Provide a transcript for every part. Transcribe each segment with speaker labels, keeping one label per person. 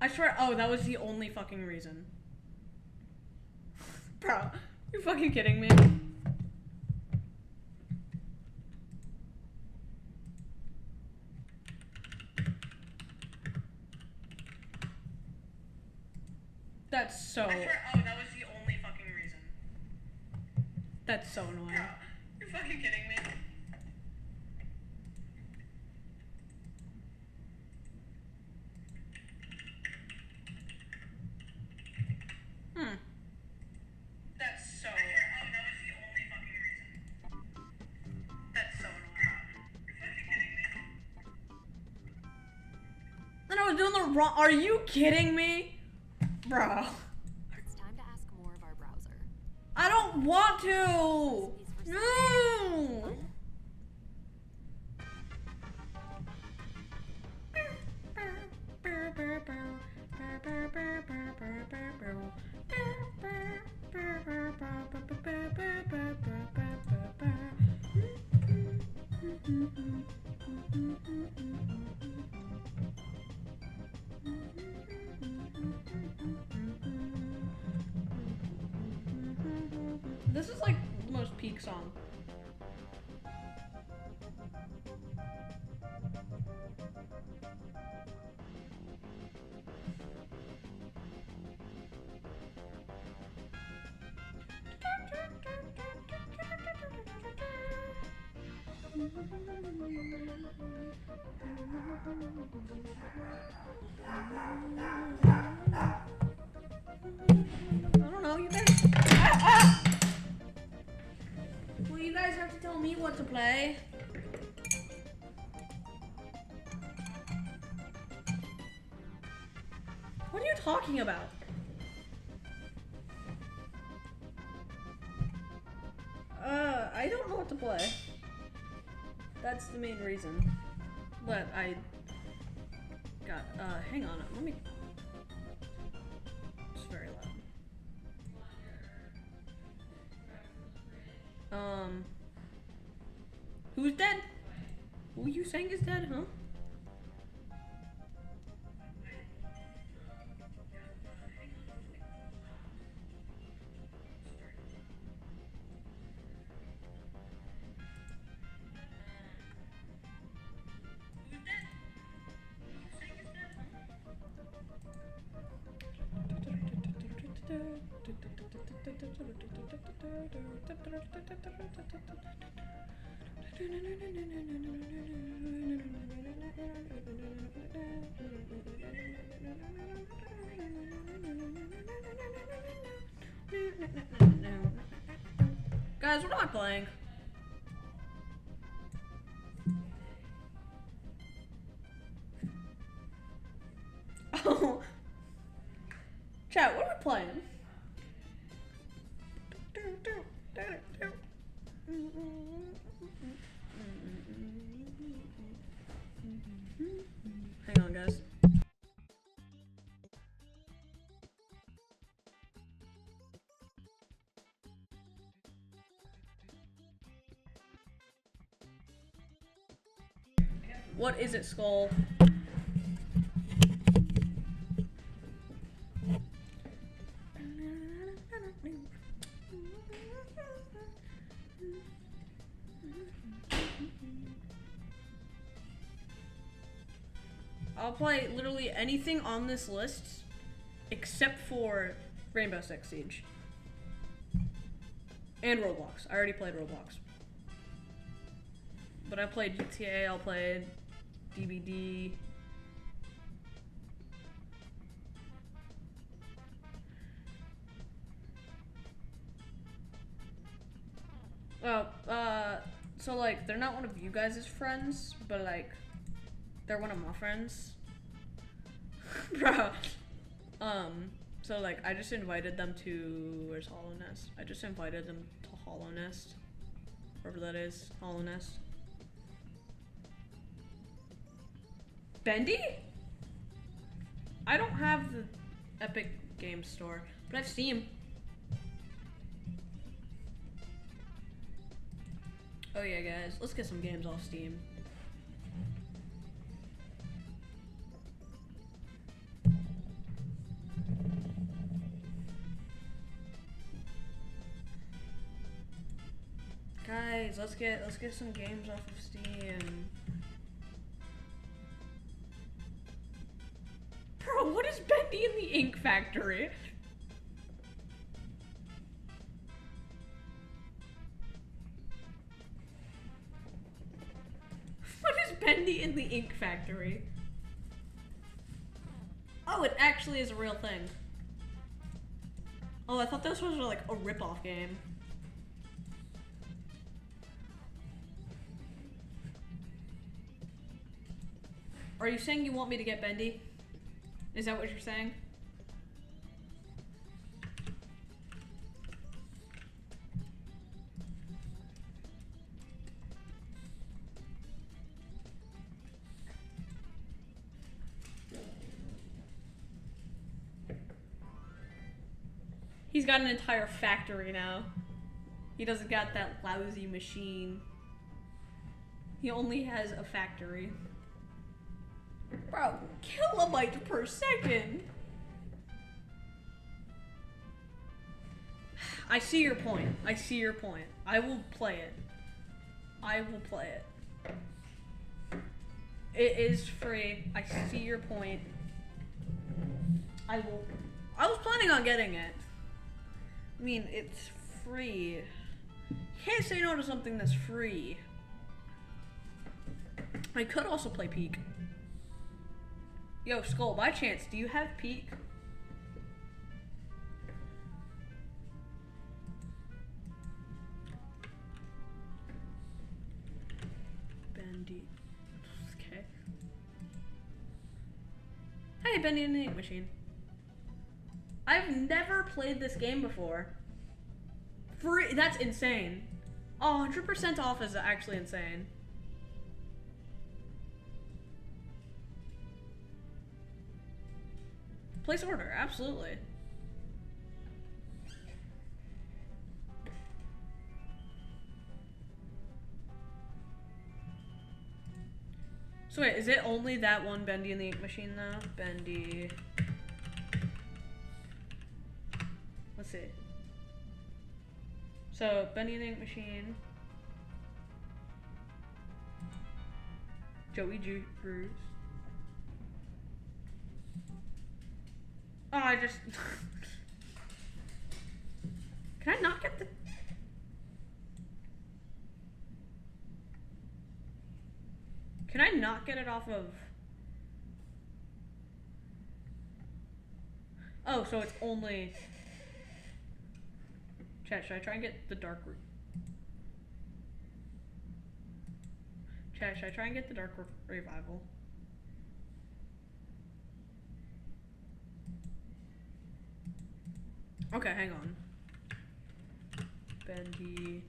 Speaker 1: I swear, oh, that was the only fucking reason. Bro, you're fucking kidding me. That's so... I swear, oh, that was the only fucking reason. That's so annoying. Bro, you're fucking kidding me. That's so... I swear, oh, that was the only fucking reason. That's so annoying. You're fucking kidding me. Then I was doing the wrong... Are you kidding me? Bro.
Speaker 2: It's time to ask more of our browser.
Speaker 1: I don't want to! No! This is like the most peak song. I don't know, you guys. Well, you guys have to tell me what to play. What are you talking about? I don't know what to play. That's the main reason. But I got, hang on, let me... It's very loud. Who's dead? Who you saying is dead, huh? Guys, what am I playing? Oh. Chat, what are we playing? Hang on, guys. What is it, Skull? I'll play literally anything on this list except for Rainbow Six Siege. And Roblox. I already played Roblox. But I played GTA, I'll play DBD. Oh, so like, they're not one of you guys' friends, but like, they're one of my friends. Bro. So like, I just invited them to, where's Hollow Nest? I just invited them to Hollow Nest. Wherever that is, Hollow Nest. Bendy? I don't have the Epic Games Store, but I have Steam. Oh yeah, guys, let's get some games off Steam. games. Let's get some games off of Steam. Bro, what is Bendy in the Ink Factory? What is Bendy in the Ink Factory? Oh, it actually is a real thing. Oh, I thought this was like a rip-off game. Are you saying you want me to get Bendy? Is that what you're saying? He's got an entire factory now. He doesn't got that lousy machine. He only has a factory. Bro, kilobyte per second. I see your point. I see your point. I will play it. I will play it. It is free. I see your point. I was planning on getting it. I mean, it's free. You can't say no to something that's free. I could also play Peak. Yo, Skull, by chance, do you have Peak? Bendy. Okay. Hey, Bendy and the Ink Machine. I've never played this game before. Free, that's insane. Oh, 100% off is actually insane. Place order, absolutely. So wait, is it only that one Bendy in the Ink Machine though? Bendy. Let's see. So, Bendy in the Ink Machine. Joey Drews. Oh, I just... Can I not get the... Can I not get it off of... Oh, so it's only... Chat, should I try and get the Dark... Chat, should I try and get the Dark Revival? Okay, hang on. Bendy.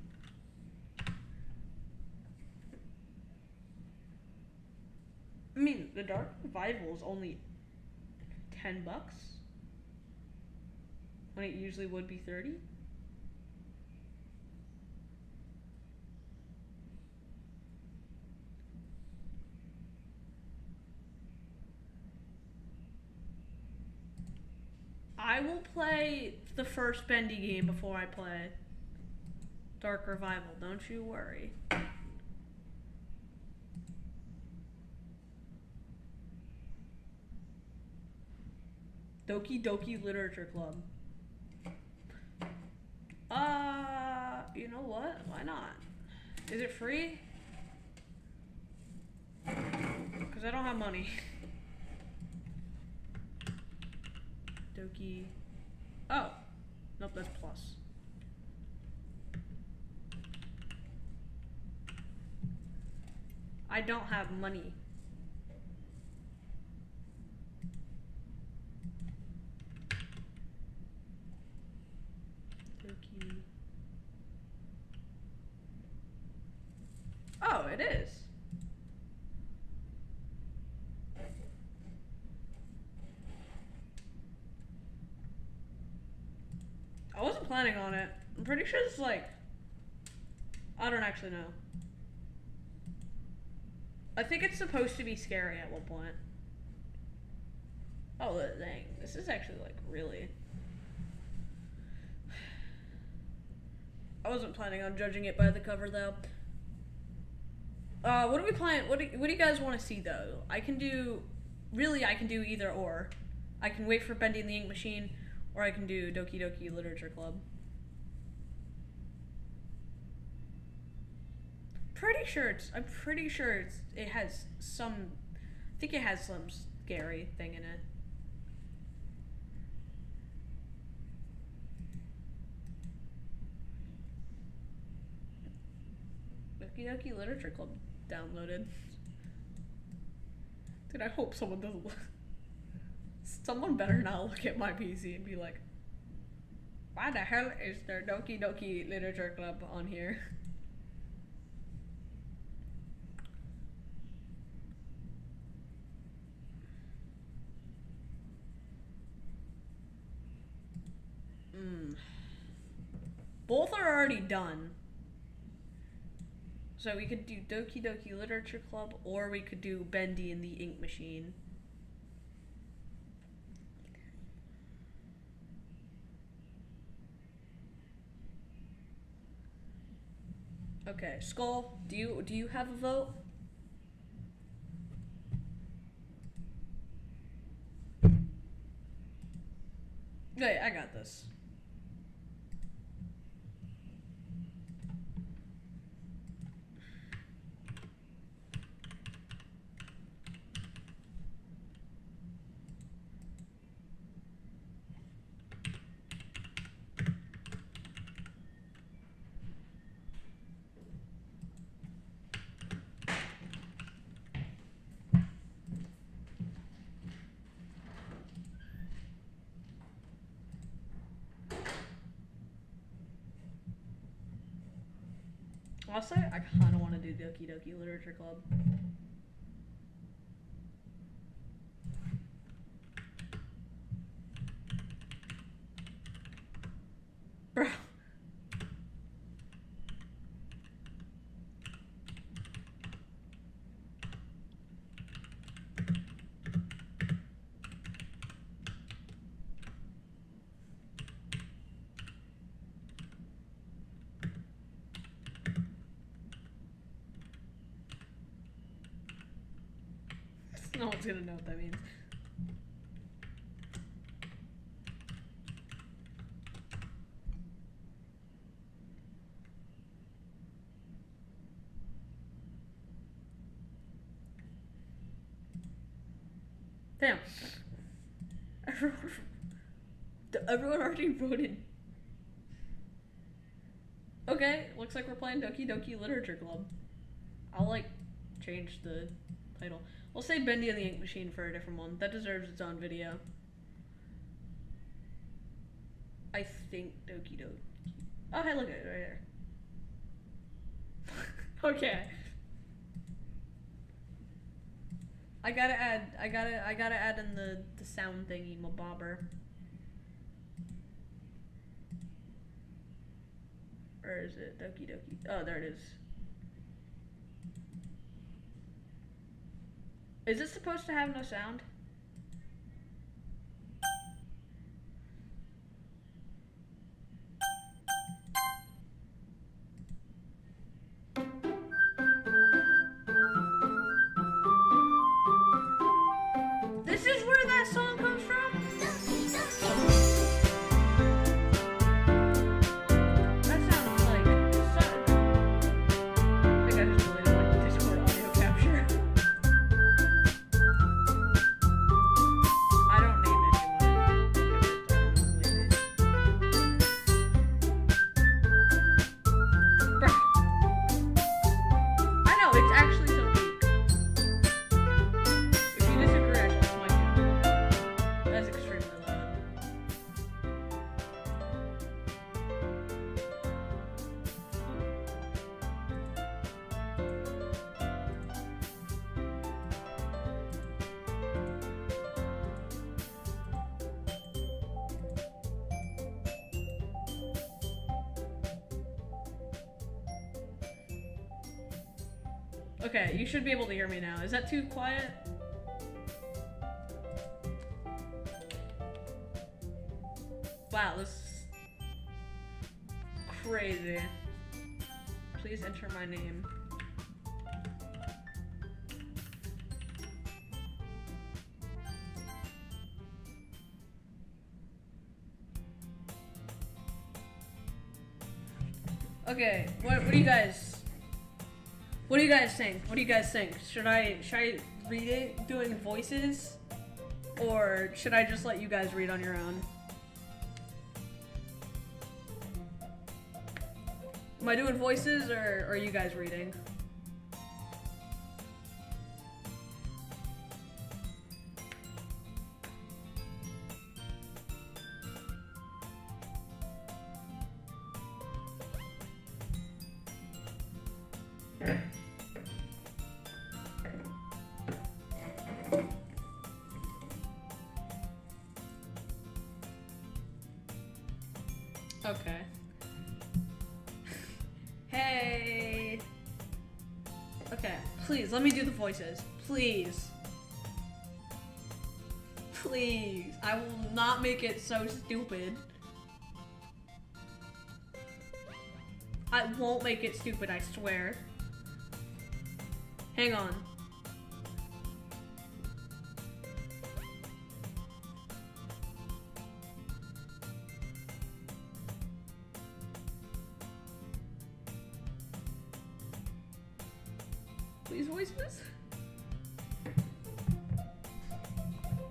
Speaker 1: I mean, the Dark Revival is only $10 when it usually would be 30. I will play the first Bendy game before I play Dark Revival, don't you worry. Doki Doki Literature Club. You know what? Why not? Is it free? Because I don't have money. Doki. Oh. Nope, that's plus. I don't have money. Doki. Oh, it is. I wasn't planning on it. I'm pretty sure it's like... I don't actually know. I think it's supposed to be scary at one point. Oh, dang. This is actually like really... I wasn't planning on judging it by the cover though. What do we plan? What do you guys want to see though? I can do either or. I can wait for Bendy and the Ink Machine, or I can do Doki Doki Literature Club. I'm pretty sure it has some. I think it has some scary thing in it. Doki Doki Literature Club downloaded. Dude, I hope someone doesn't. Someone better not look at my PC and be like, why the hell is there Doki Doki Literature Club on here? Both are already done. So we could do Doki Doki Literature Club, or we could do Bendy and the Ink Machine. Okay, Skull, do you have a vote? Okay, I got this. I'll say I kind of want to do Doki Doki Literature Club. Bro. No one's gonna know what that means. Damn. Everyone already voted. Okay, looks like we're playing Doki Doki Literature Club. I'll like change the title. We'll say Bendy and the Ink Machine for a different one. That deserves its own video. I think Doki Doki. Oh, hey, look at it right here. Okay. I gotta add in the sound thingy, my bobber. Or is it Doki Doki? Oh, there it is. Is it supposed to have no sound? This is where that song comes from? That sounds like... I think I just deleted like Discord audio capture. I don't name anyone. Bro. I know, it's actually so weak. If you disagree, I shall smite you. That's extremely loud. Okay, you should be able to hear me now. Is that too quiet? Wow, this is crazy. Please enter my name. Okay, what do you guys think? What do you guys think? Should I read it doing voices? Or should I just let you guys read on your own? Am I doing voices or are you guys reading? Okay. Hey. Okay, please, let me do the voices. Please. Please. I will not make it so stupid. I won't make it stupid, I swear. Hang on. Please voices?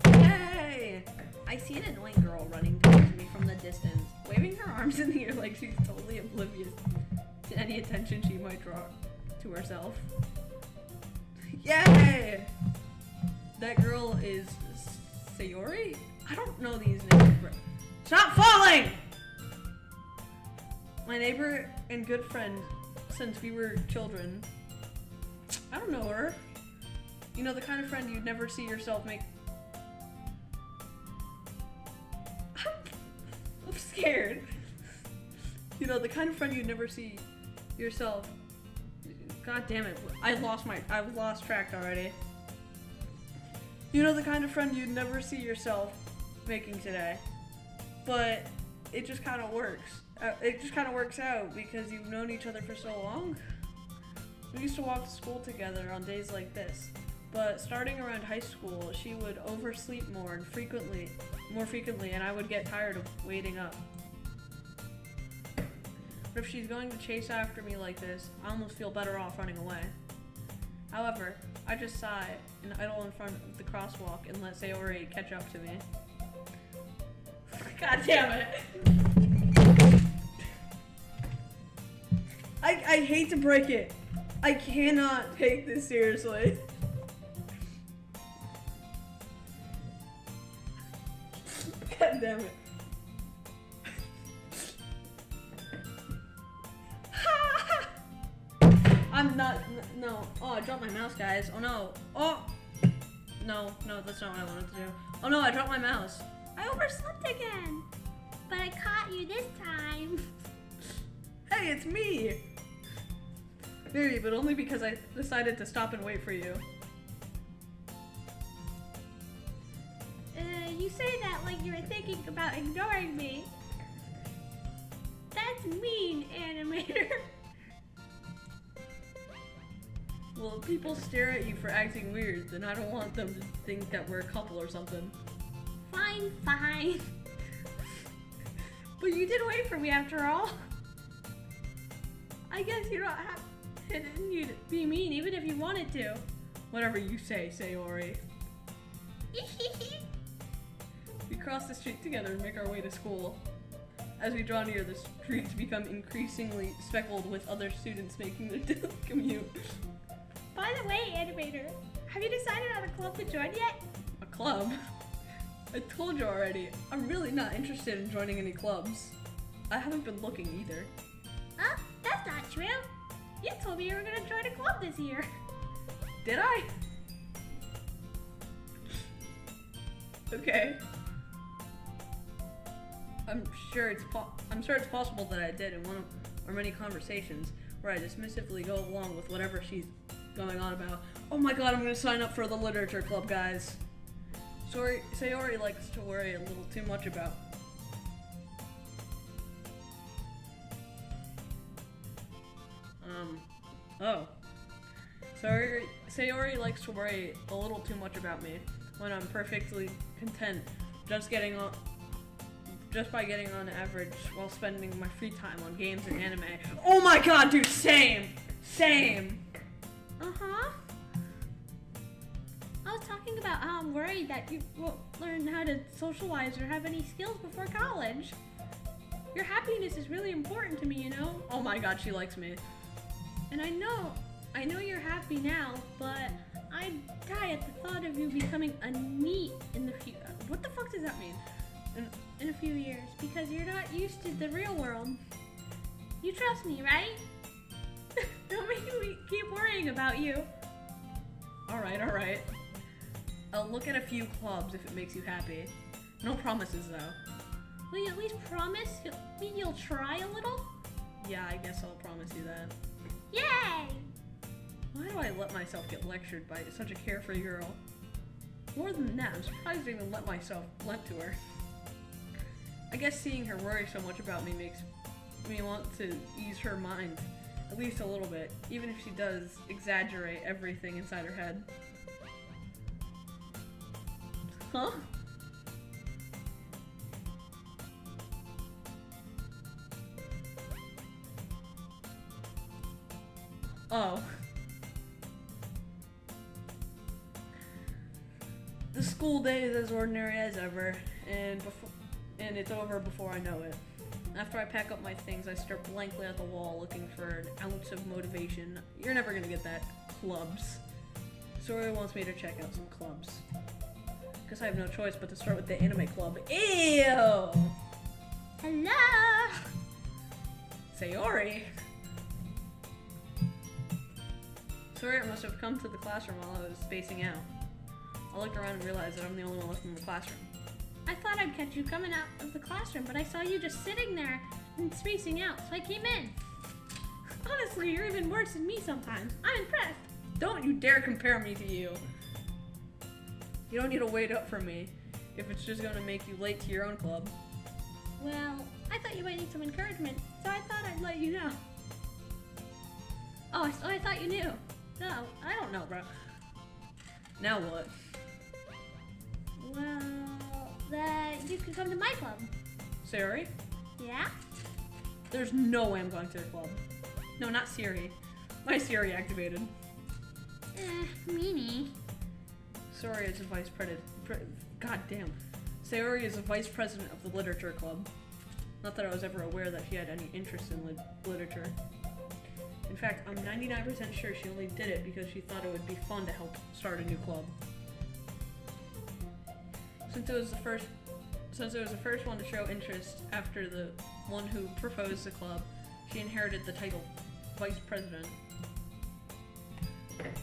Speaker 1: Yay! I see an annoying girl running towards me from the distance, waving her arms in the air like she's totally oblivious to any attention she might draw to herself. Yay! That girl is Sayori? I don't know these names. Stop falling! My neighbor and good friend since we were children. I don't know her. You know, the kind of friend you'd never see yourself make. I'm scared. You know, the kind of friend you'd never see yourself. God damn it. I've lost track already. You know, the kind of friend you'd never see yourself making today. But it just kind of works. It just kind of works out because you've known each other for so long. We used to walk to school together on days like this, but starting around high school, she would oversleep more frequently, and I would get tired of waiting up. But if she's going to chase after me like this, I almost feel better off running away. However, I just sigh and idle in front of the crosswalk and let Sayori catch up to me. God damn it! I hate to break it. I cannot take this seriously. God damn it. I'm not, no. Oh, I dropped my mouse, guys. Oh no. Oh! No, that's not what I wanted to do. Oh no, I dropped my mouse.
Speaker 3: I overslept again. But I caught you this time.
Speaker 1: Hey, it's me! Maybe, but only because I decided to stop and wait for you.
Speaker 3: You say that like you were thinking about ignoring me. That's mean, animator.
Speaker 1: Well, if people stare at you for acting weird, then I don't want them to think that we're a couple or something.
Speaker 3: Fine. But you did wait for me after all. I guess you don't have it in you to be mean even if you wanted to.
Speaker 1: Whatever you say, Sayori. We cross the street together and make our way to school. As we draw near, the streets become increasingly speckled with other students making their commute.
Speaker 3: By the way, animator, have you decided on a club to join yet?
Speaker 1: A club? I told you already, I'm really not interested in joining any clubs. I haven't been looking either.
Speaker 3: Huh? That's not true. You told me you were gonna join a club this year.
Speaker 1: Did I? Okay. I'm sure it's possible that I did in one of our many conversations where I dismissively go along with whatever she's going on about. Oh my god, I'm gonna sign up for the literature club, guys. Sayori likes to worry a little too much about. Oh. Sayori likes to worry a little too much about me when I'm perfectly content just by getting on average while spending my free time on games and anime. Oh my god, dude, same! Same!
Speaker 3: Uh-huh. I was talking about how I'm worried that you won't learn how to socialize or have any skills before college. Your happiness is really important to me, you know?
Speaker 1: Oh my god, she likes me.
Speaker 3: And I know you're happy now, but I'd die at the thought of you becoming a NEET in the future.
Speaker 1: What the fuck does that mean?
Speaker 3: In a few years, because you're not used to the real world. You trust me, right? Don't make me keep worrying about you.
Speaker 1: Alright. I'll look at a few clubs if it makes you happy. No promises though.
Speaker 3: Will you at least promise you'll try a little?
Speaker 1: Yeah, I guess I'll promise you that.
Speaker 3: Yay!
Speaker 1: Why do I let myself get lectured by such a carefree girl? More than that, I'm surprised I even let myself lent to her. I guess seeing her worry so much about me makes me want to ease her mind, at least a little bit, even if she does exaggerate everything inside her head. Huh? Oh. The school day is as ordinary as ever, and it's over before I know it. After I pack up my things, I stare blankly at the wall looking for an ounce of motivation. You're never gonna get that. Clubs. Sora wants me to check out some clubs. Guess I have no choice but to start with the anime club. Ew!
Speaker 3: Hello!
Speaker 1: Sayori! Sora must have come to the classroom while I was spacing out. I looked around and realized that I'm the only one left in the classroom.
Speaker 3: I thought I'd catch you coming out of the classroom, but I saw you just sitting there and spacing out, so I came in. Honestly, you're even worse than me sometimes. I'm impressed.
Speaker 1: Don't you dare compare me to you. You don't need to wait up for me if it's just gonna make you late to your own club.
Speaker 3: Well, I thought you might need some encouragement, so I thought I'd let you know. Oh, so I thought you knew.
Speaker 1: No, I don't know, bro. Now what?
Speaker 3: Well, that you could come to my club.
Speaker 1: Sayori?
Speaker 3: Yeah?
Speaker 1: There's no way I'm going to the club. No, not Siri. My Siri activated.
Speaker 3: Meanie.
Speaker 1: Sayori is a vice president. God damn. Sayori is a vice president of the literature club. Not that I was ever aware that she had any interest in literature. In fact, I'm 99% sure she only did it because she thought it would be fun to help start a new club. Since it was the first one to show interest after the one who proposed the club, she inherited the title vice president.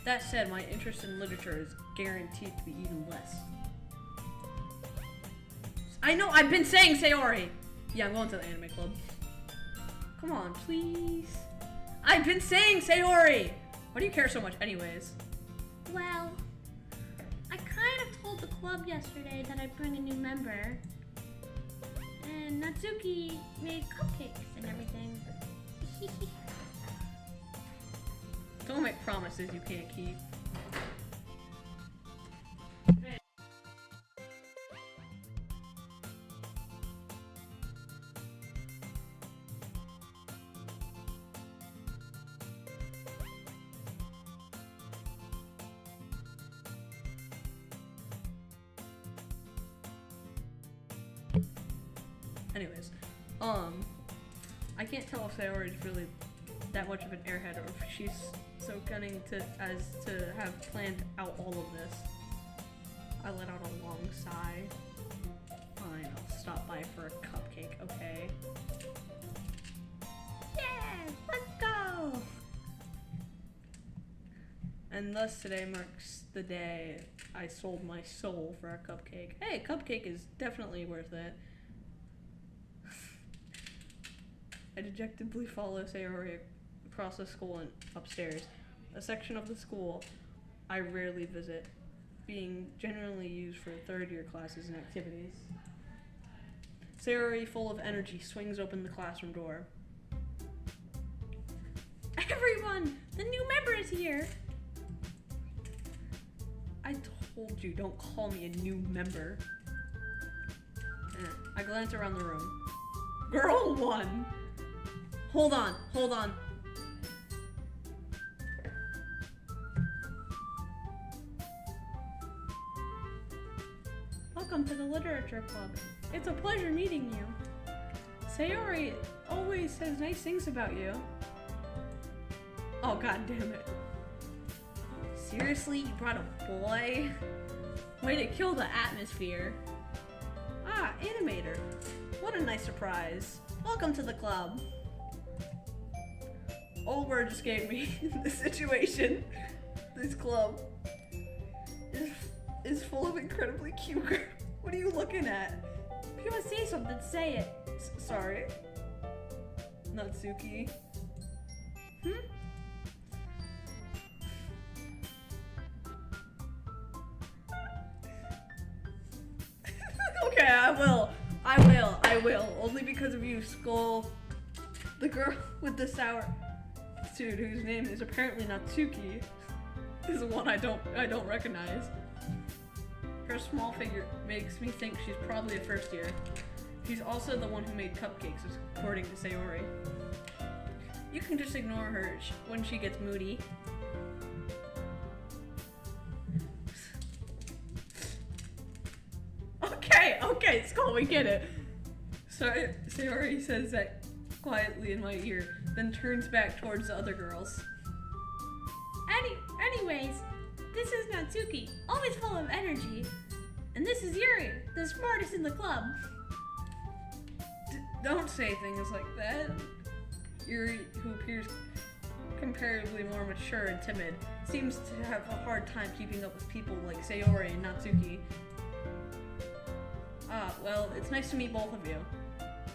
Speaker 1: That said, my interest in literature is guaranteed to be even less. I know, I've been saying Sayori! Yeah, I'm going to the anime club. Come on, please. I've been saying Sayori! Why do you care so much anyways?
Speaker 3: Well, I kind of told the club yesterday that I'd bring a new member. And Natsuki made cupcakes and everything.
Speaker 1: Don't make promises you can't keep. Anyways, I can't tell if Sayori is really that much of an airhead or if she's so cunning as to have planned out all of this. I let out a long sigh. Fine, I'll stop by for a cupcake, okay?
Speaker 3: Yeah, let's go!
Speaker 1: And thus today marks the day I sold my soul for a cupcake. Hey, a cupcake is definitely worth it. I dejectedly follow Sayori across the school and upstairs, a section of the school I rarely visit, being generally used for third-year classes and activities. Sayori, full of energy, swings open the classroom door.
Speaker 3: everyone! The new member is here!
Speaker 1: I told you, don't call me a new member. I glance around the room. Girl 1! Hold on.
Speaker 3: Welcome to the Literature Club. It's a pleasure meeting you.
Speaker 1: Sayori always says nice things about you. Oh, god damn it. Seriously, you brought a boy? Way to kill the atmosphere. Ah, Animator. What a nice surprise. Welcome to the club. Oliver just gave me the situation. This club is full of incredibly cute girls. What are you looking at?
Speaker 3: If you want to say something, say it.
Speaker 1: Sorry. Natsuki. Okay, I will. Only because of you, Skull. The girl with the sour suit, whose name is apparently Natsuki, is the one I don't recognize. Her small figure makes me think she's probably a first year. She's also the one who made cupcakes, according to Sayori. You can just ignore her when she gets moody. Okay, Skull, we get it. Sorry, Sayori says that quietly in my ear, then turns back towards the other girls.
Speaker 3: Anyways, this is Natsuki, always full of energy. And this is Yuri, the smartest in the club.
Speaker 1: Don't say things like that. Yuri, who appears comparatively more mature and timid, seems to have a hard time keeping up with people like Sayori and Natsuki. Ah, well, it's nice to meet both of you.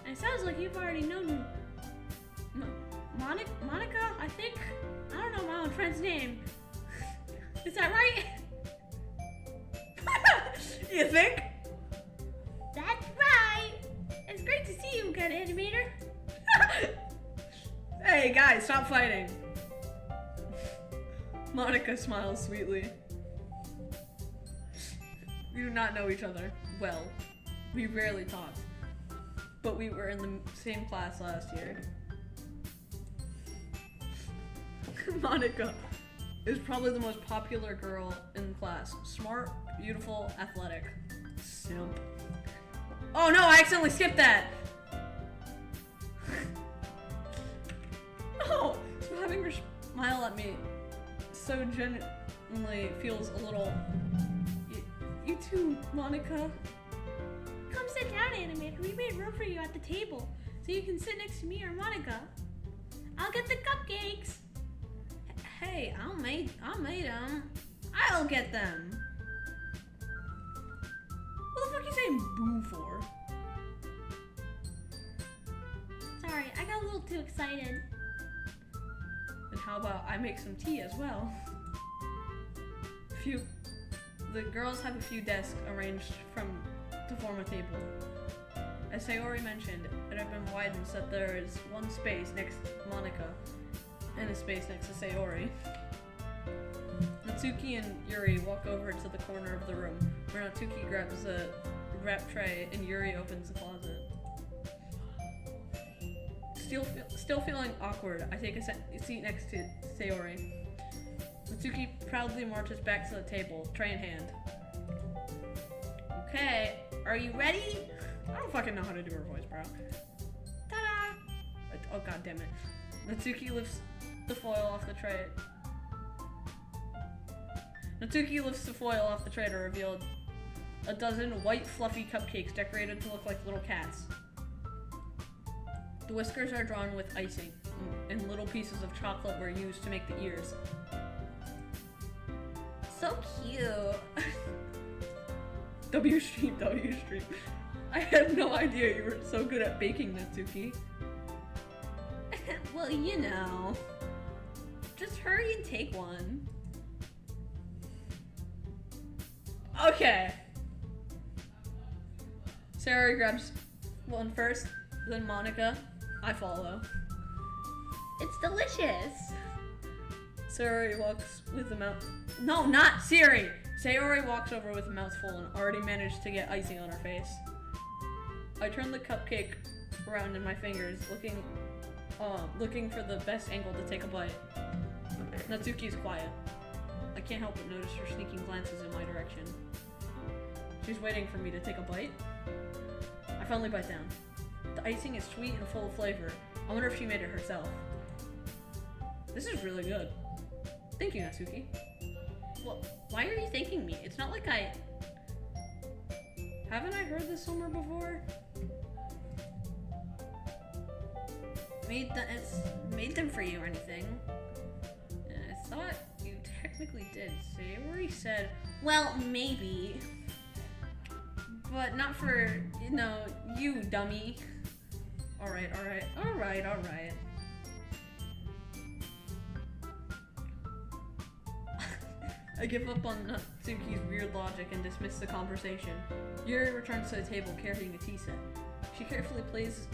Speaker 3: And it sounds like you've already known Monica, I think? I don't know my own friend's name. Is that right?
Speaker 1: You think?
Speaker 3: That's right! It's great to see you again, Animator.
Speaker 1: Hey guys, stop fighting. Monica smiles sweetly. We do not know each other well. We rarely talked, but we were in the same class last year. Monica is probably the most popular girl in class. Smart, beautiful, athletic. Simp. Oh no, I accidentally skipped that! Oh, so having her smile at me so genuinely feels a little... You too, Monica.
Speaker 3: Come sit down, Animator. We made room for you at the table, so you can sit next to me or Monica. I'll get the cupcakes.
Speaker 1: Hey, I'll make them. I'll get them. What the fuck are you saying boo for?
Speaker 3: Sorry, I got a little too excited.
Speaker 1: And how about I make some tea as well? The girls have a few desks arranged to form a table. As Sayori mentioned, it had been widened so that there is one space next to Monica and a space next to Sayori. Natsuki and Yuri walk over to the corner of the room, where Natsuki grabs a wrap tray and Yuri opens the closet. Still feeling awkward, I take a seat next to Sayori. Natsuki proudly marches back to the table, tray in hand. Okay, are you ready? I don't fucking know how to do her voice, bro. Ta-da! Oh god damn it. Natsuki lifts the foil off the tray. Natsuki lifts the foil off the tray to reveal a dozen white fluffy cupcakes decorated to look like little cats. The whiskers are drawn with icing, and little pieces of chocolate were used to make the ears. So cute. W stream. I had no idea you were so good at baking, Natsuki. Well, you know. Just hurry and take one. Okay. Sarah grabs one first, then Monica. I follow.
Speaker 3: It's delicious.
Speaker 1: Sayori walks with a mouth. No, not Siri! Sayori walks over with a mouthful and already managed to get icing on her face. I turn the cupcake around in my fingers, looking for the best angle to take a bite. Natsuki's quiet. I can't help but notice her sneaking glances in my direction. She's waiting for me to take a bite. I finally bite down. The icing is sweet and full of flavor. I wonder if she made it herself. This is really good. Thank you, Natsuki. Well, why are you thanking me? It's not like I... Haven't I heard this somewhere before? It's made them for you or anything. I thought you technically did. Sayori said, well, maybe. But not for, you dummy. Alright. I give up on Natsuki's weird logic and dismiss the conversation. Yuri returns to the table carrying a tea set. She carefully places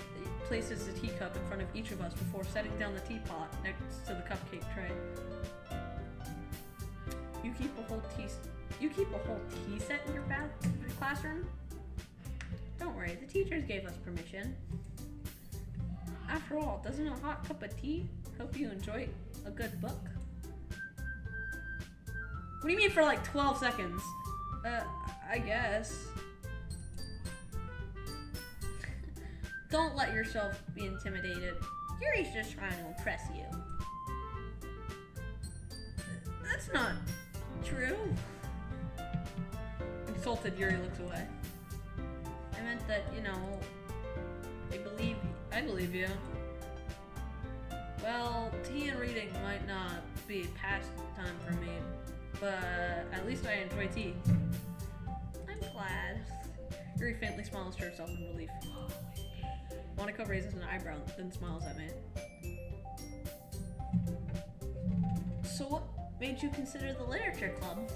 Speaker 1: the teacup in front of each of us before setting down the teapot next to the cupcake tray. You keep a whole tea set in your classroom? Don't worry, the teachers gave us permission. After all, doesn't a hot cup of tea help you enjoy a good book? What do you mean for like 12 seconds? I guess. Don't let yourself be intimidated. Yuri's just trying to impress you. That's not true. Insulted, Yuri looks away. I meant that, I believe you. Well, tea and reading might not be pastime for me, but at least I enjoy tea. I'm glad. Yuri faintly smiles to herself in relief. Monica raises an eyebrow, then smiles at me. So what made you consider the literature club?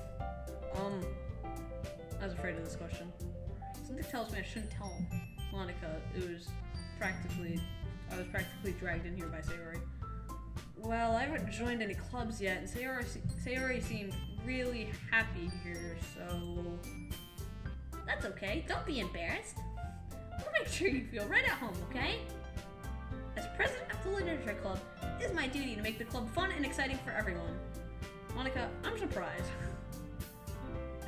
Speaker 1: I was afraid of this question. Something tells me I shouldn't tell Monica. I was practically dragged in here by Sayori. Well, I haven't joined any clubs yet, and Sayori seemed really happy here, so... That's okay. Don't be embarrassed. I'll make sure you feel right at home, okay? As president of the Literature Club, it is my duty to make the club fun and exciting for everyone. Monica, I'm surprised.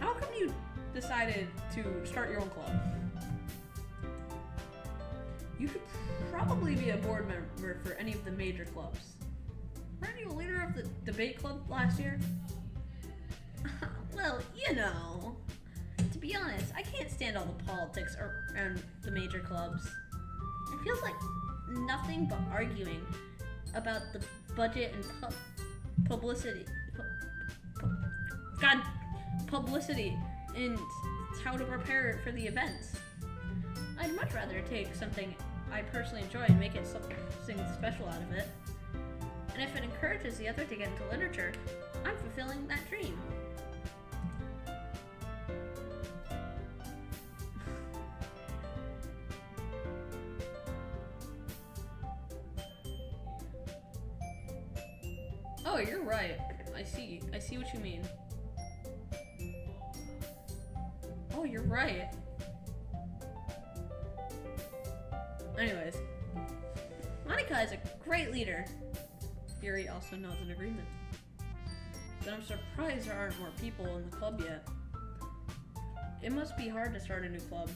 Speaker 1: How come you decided to start your own club? You could probably be a board member for any of the major clubs. Weren't you a leader of the debate club last year? Well, to be honest, I can't stand all the politics around the major clubs. It feels like nothing but arguing about the budget and publicity. Publicity and how to prepare for the events. I'd much rather take something I personally enjoy and make it something special out of it. And if it encourages the other to get into literature, I'm fulfilling that dream. Oh, you're right. I see what you mean. Oh, you're right. Anyways, Monica is a great leader. Yuri also nods in agreement. But I'm surprised there aren't more people in the club yet. It must be hard to start a new club.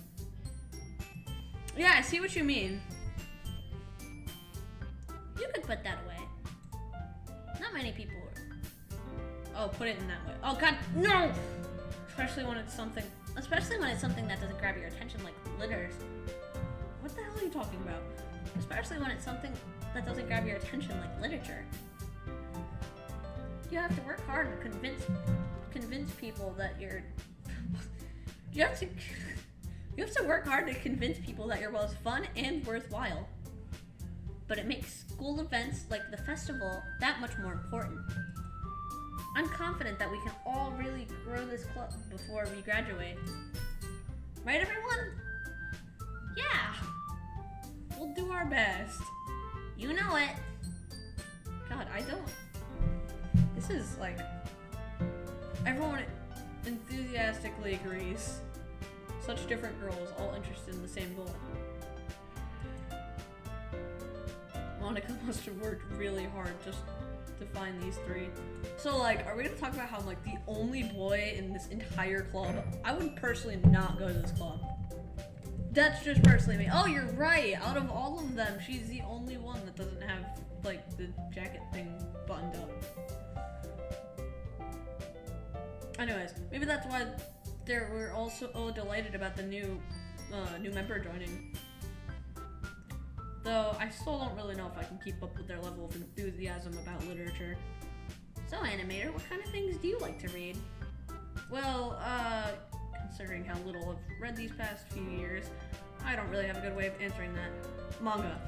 Speaker 1: Yeah, I see what you mean. You could put that away. Not many people are. Oh, put it in that way. Oh god, no! Especially when it's something that doesn't grab your attention like litters. What the hell are you talking about? Especially when it's something that doesn't grab your attention like literature. You have to work hard to convince people that you're you have to work hard to convince people that you're both fun and worthwhile. But it makes school events like the festival that much more important. I'm confident that we can all really grow this club before we graduate. Right, everyone? Yeah! We'll do our best. You know it. God, This is like everyone enthusiastically agrees. Such different girls, all interested in the same goal. Monica must have worked really hard just to find these three. So like, are we gonna talk about how I'm like the only boy in this entire club? I would personally not go to this club. That's just personally me. Oh, you're right. Out of all of them, she's the only one that doesn't have like the jacket thing buttoned up. Anyways, maybe that's why we're all so delighted about the new member joining. Though I still don't really know if I can keep up with their level of enthusiasm about literature. So, Animator, what kind of things do you like to read? Well, considering how little I've read these past few years, I don't really have a good way of answering that. Manga.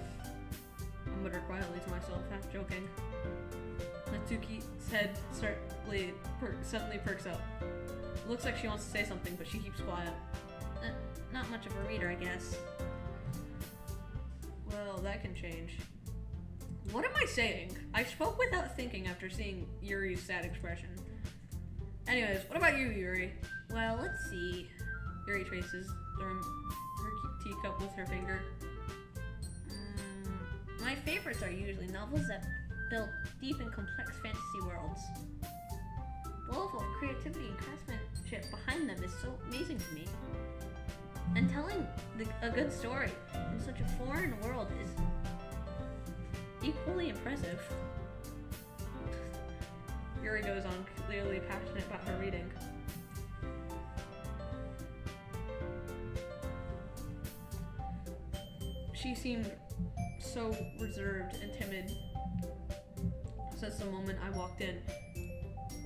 Speaker 1: I mutter quietly to myself, half joking. Natsuki's head suddenly perks up. Looks like she wants to say something, but she keeps quiet. Not much of a reader, I guess. Well, that can change. What am I saying? I spoke without thinking after seeing Yuri's sad expression. Anyways, what about you, Yuri? Well, let's see. Yuri traces her teacup with her finger. My favorites are usually novels that build deep and complex fantasy worlds. The level of creativity and craftsmanship behind them is so amazing to me. And telling a good story in such a foreign world is equally impressive. Yuri goes on, clearly passionate about her reading. She seemed so reserved and timid since the moment I walked in.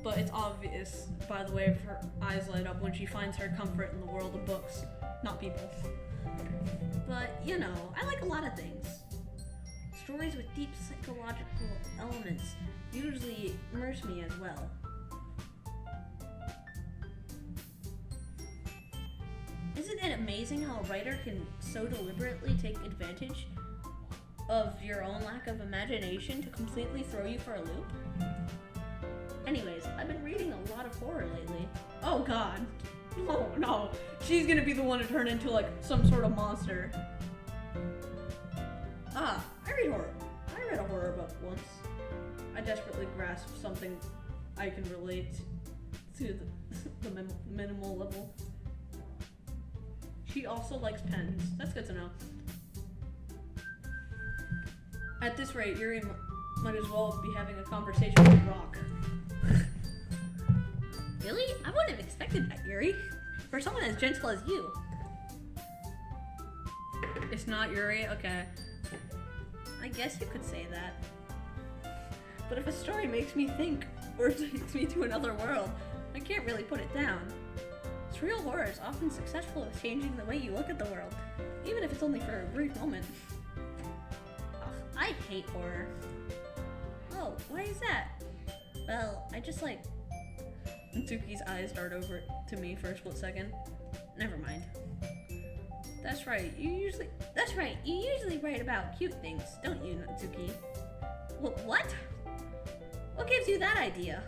Speaker 1: But it's obvious by the way her eyes light up when she finds her comfort in the world of books, not people. But, you know, I like a lot of things. Stories with deep psychological elements usually immerse me as well. Isn't it amazing how a writer can so deliberately take advantage of your own lack of imagination to completely throw you for a loop? Anyways, I've been reading a lot of horror lately. Oh god. Oh no. She's gonna be the one to turn into like some sort of monster. I read horror. I read a horror book once. I desperately grasped something I can relate to the minimal level. She also likes pens. That's good to know. At this rate, Yuri might as well be having a conversation with Rock. Really? I wouldn't have expected that, Yuri. For someone as gentle as you. It's not Yuri? Okay. I guess you could say that. But if a story makes me think, or takes me to another world, I can't really put it down. Surreal horror is often successful at changing the way you look at the world, even if it's only for a brief moment. Ugh, I hate horror. Oh, why is that? Well, I just like... Natsuki's eyes dart over to me for a split second. Never mind. That's right, you usually write about cute things, don't you, Natsuki? What? What gives you that idea?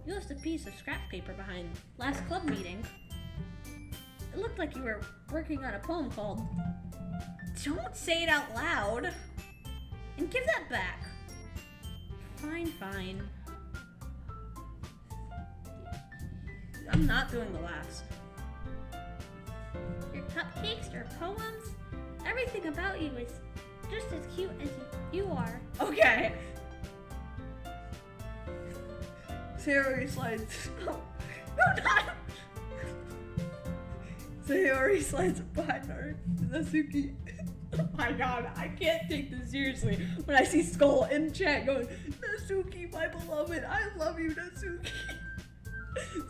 Speaker 1: You left a piece of scrap paper behind last club meeting. It looked like you were working on a poem called... Don't say it out loud! And give that back. Fine. I'm not doing the laughs. Your cupcakes, your poems, everything about you is just as cute as you are. Okay. Sayori slides. No, not. Sayori slides behind her. Natsuki. Oh my god, I can't take this seriously when I see Skull in chat going, Natsuki, my beloved, I love you, Natsuki.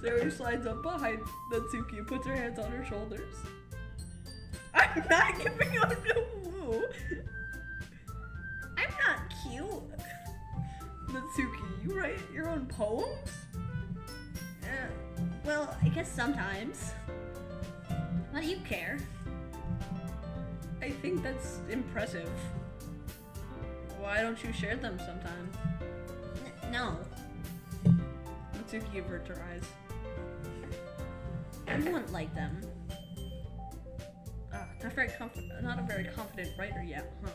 Speaker 1: Sayori slides up behind Natsuki and puts her hands on her shoulders. I'm not giving up no woo. I'm not cute. Natsuki, you write your own poems? Well, I guess sometimes. Why do you care? I think that's impressive. Why don't you share them sometime? No. Natsuki averts her eyes. You wouldn't like them. Not a very confident writer yet, huh?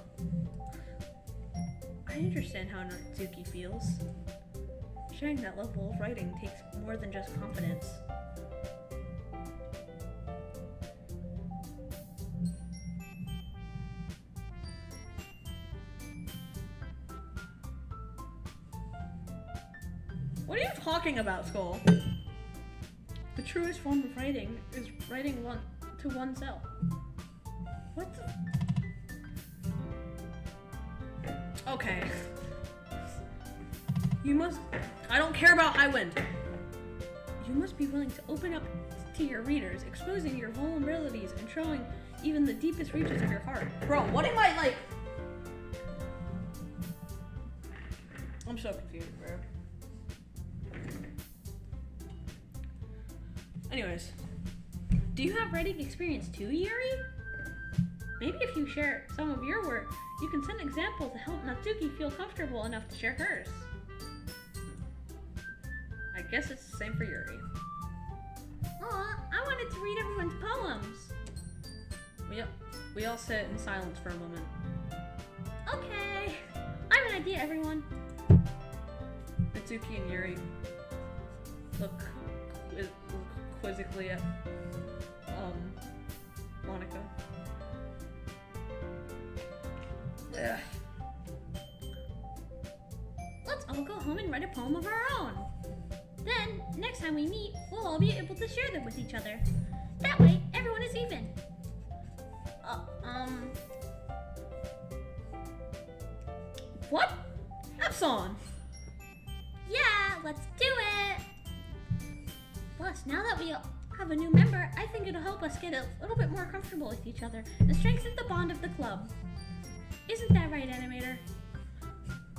Speaker 1: I understand how Natsuki feels. Sharing that level of writing takes more than just confidence. What are you talking about, Skull? The truest form of writing is writing to oneself. What the? Okay. I don't care about Highwind. You must be willing to open up to your readers, exposing your vulnerabilities and showing even the deepest reaches of your heart. Bro, what am I like? I'm so confused, bro. Anyways, do you have writing experience too, Yuri? Maybe if you share some of your work, you can send examples to help Natsuki feel comfortable enough to share hers. I guess it's the same for Yuri. Aw, I wanted to read everyone's poems. We all sit in silence for a moment. Okay, I have an idea, everyone. Natsuki and Yuri look quizzically at Monika. Ugh. Let's all go home and write a poem of our own. Then, next time we meet, we'll all be able to share them with each other. That way, everyone is even. What? Epsilon! Yeah, let's do it! Plus, now that we have a new member, I think it'll help us get a little bit more comfortable with each other and strengthen the bond of the club. Isn't that right, Animator?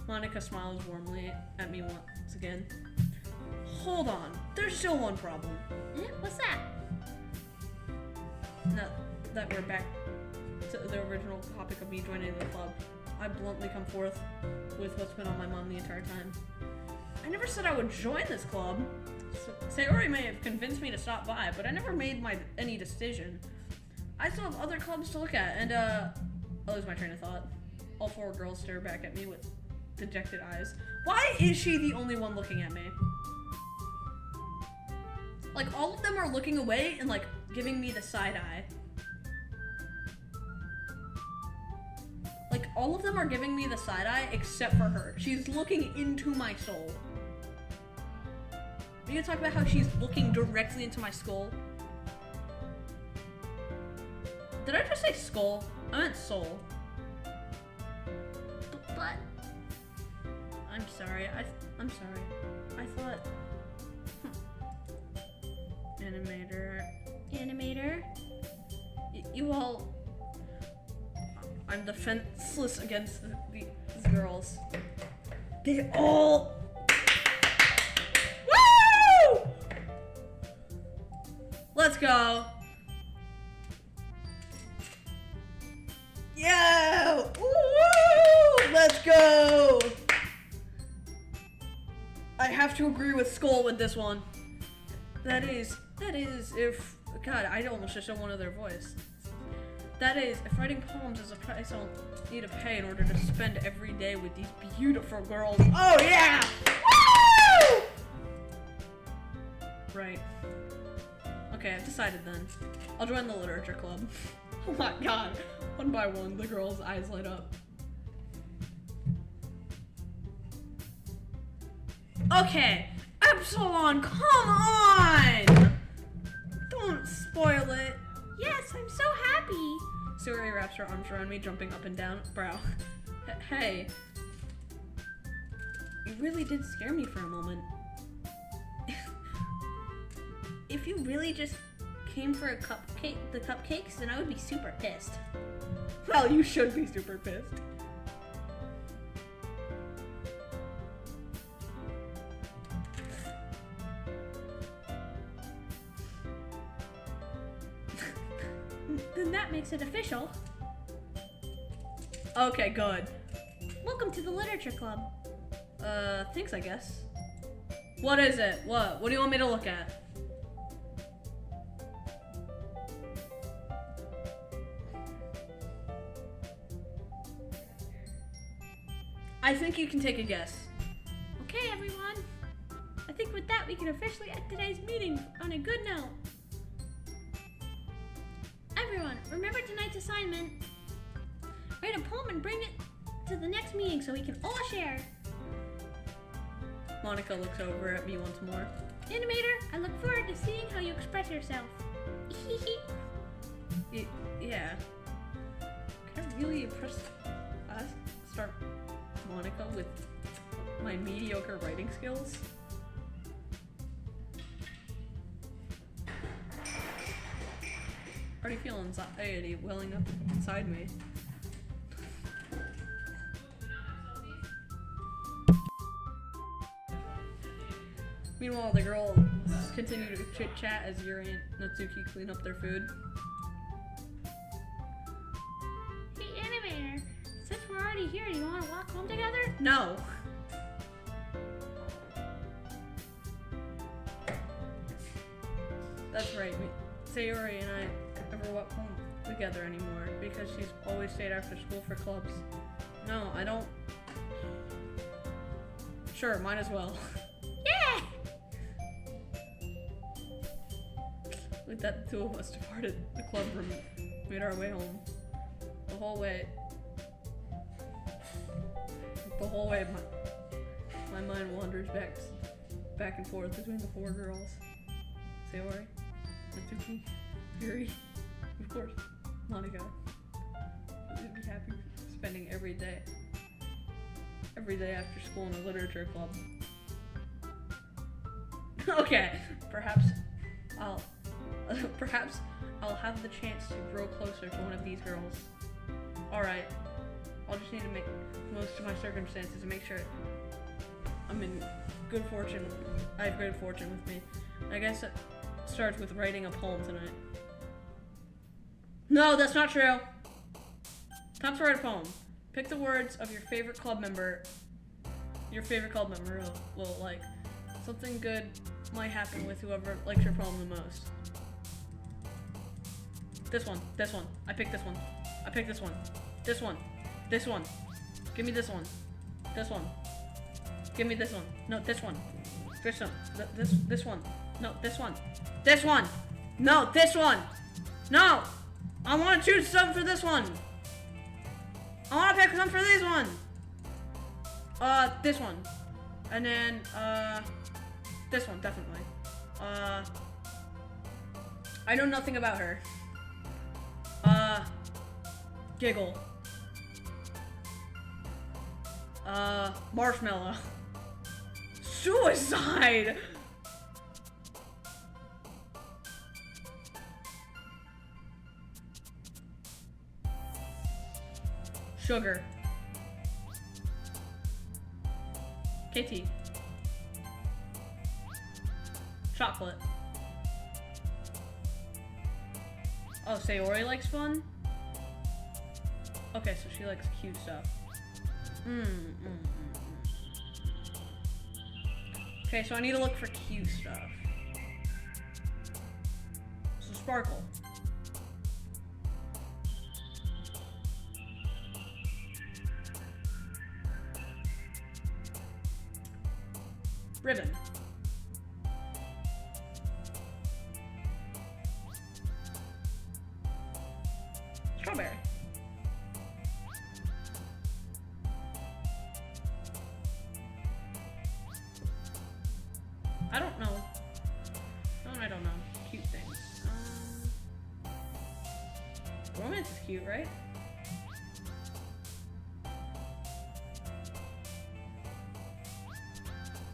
Speaker 1: Monika smiles warmly at me once again. Hold on, there's still one problem. What's that? Now that we're back to the original topic of me joining the club, I bluntly come forth with what's been on my mind the entire time. I never said I would join this club. Sayori may have convinced me to stop by, but I never made any decision. I still have other clubs to look at, and I'll lose my train of thought. All four girls stare back at me with dejected eyes. Why is she the only one looking at me? Like, all of them are looking away and, like, giving me the side eye. Like, all of them are giving me the side eye except for her. She's looking into my soul. Are you gonna talk about how she's looking directly into my skull? Did I just say skull? I meant soul. But I'm sorry. I'm sorry. I thought Animator. You all. I'm defenseless against these girls. They all. Woo! Let's go. Yeah! Woo! Let's go! I have to agree with Skull with this one. That is, if, God, I almost just said one of their voice. That is, if writing poems is a price I'll need to pay in order to spend every day with these beautiful girls. Oh yeah! Woo! Right. Okay, I've decided then. I'll join the literature club. Oh my God. One by one, the girls' eyes light up. Okay, Epsilon, come on! Don't spoil it. Yes, I'm so happy. Sayori wraps her arms around me, jumping up and down. Bro, hey. You really did scare me for a moment. If you really just came for the cupcakes, then I would be super pissed. Well, you should be super pissed. Then that makes it official. Okay, good. Welcome to the literature club. Thanks, I guess. What is it? What? What do you want me to look at? I think you can take a guess.
Speaker 3: Okay, everyone. I think with that, we can officially end today's meeting on a good note. Everyone, remember tonight's assignment. Write a poem and bring it to the next meeting so we can all share.
Speaker 1: Monica looks over at me once more.
Speaker 3: Animator, I look forward to seeing how you express yourself.
Speaker 1: Yeah. Can I really impress start Monica with my mediocre writing skills? Already feel anxiety welling up inside me. Meanwhile, the girls continue to chit-chat as Yuri and Natsuki clean up their food.
Speaker 3: Hey, Animator, since we're already here, do you want to walk home together?
Speaker 1: No! That's right, Sayori and I never walk home together anymore because she's always stayed after school for clubs. No, I don't. Sure, might as well.
Speaker 3: Yeah!
Speaker 1: With that, the two of us departed the club room, made our way home. The whole way, my mind wanders back and forth between the four girls. Sayori, Natsuki, Yuri, of course, Monica. We'd be happy spending every day after school in a literature club. Okay, perhaps I'll have the chance to grow closer to one of these girls. Alright, I'll just need to make the most of my circumstances and make sure I'm in good fortune. I have good fortune with me. I guess it starts with writing a poem tonight. No, that's not true. Time to write a poem. Pick the words of your favorite club member. Your favorite club member will like. Something good might happen with whoever likes your poem the most. This one. I picked this one. I picked this one. This one. This one. Give me this one. This one. Give me this one. No, this one. This one. This one. No, this one. This one. No, this one. No. I want to choose some for this one. I want to pick some for this one. This one. And then, this one, definitely. I know nothing about her. Giggle. Marshmallow. Suicide! Sugar. KT. Chocolate. Oh, Sayori likes fun? Okay, so she likes cute stuff. Okay, so I need to look for cute stuff. So sparkle. Ribbon. Strawberry. I don't know. No, I don't know. Cute things. Romance is cute, right?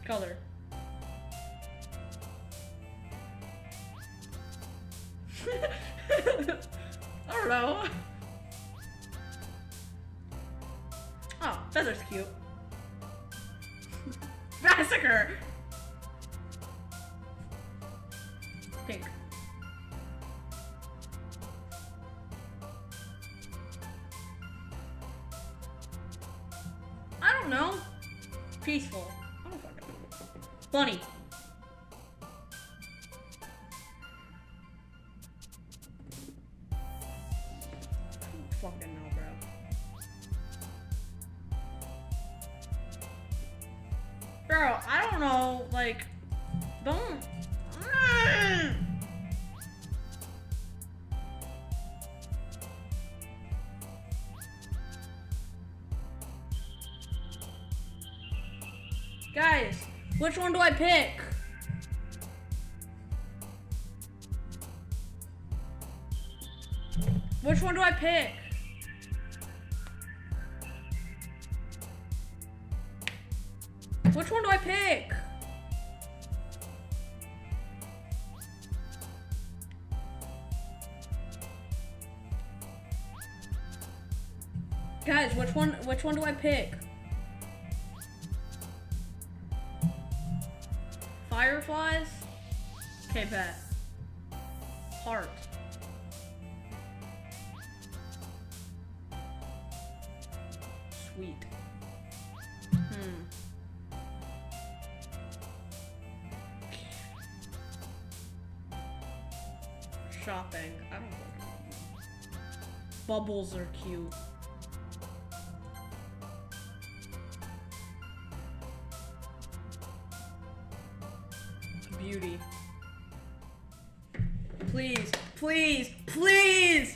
Speaker 1: Color. I don't know. Oh, feather's cute. Massacre! Pink. I don't know. Peaceful. I don't fucking know. Bunny. Girl, I don't know, like, don't. Guys, which one do I pick? Which one do I pick? Which one do I pick? Guys, which one do I pick? Fireflies? Okay, bet. Heart. Sweet. Shopping. I don't know. Bubbles are cute. Beauty. Please, please, please!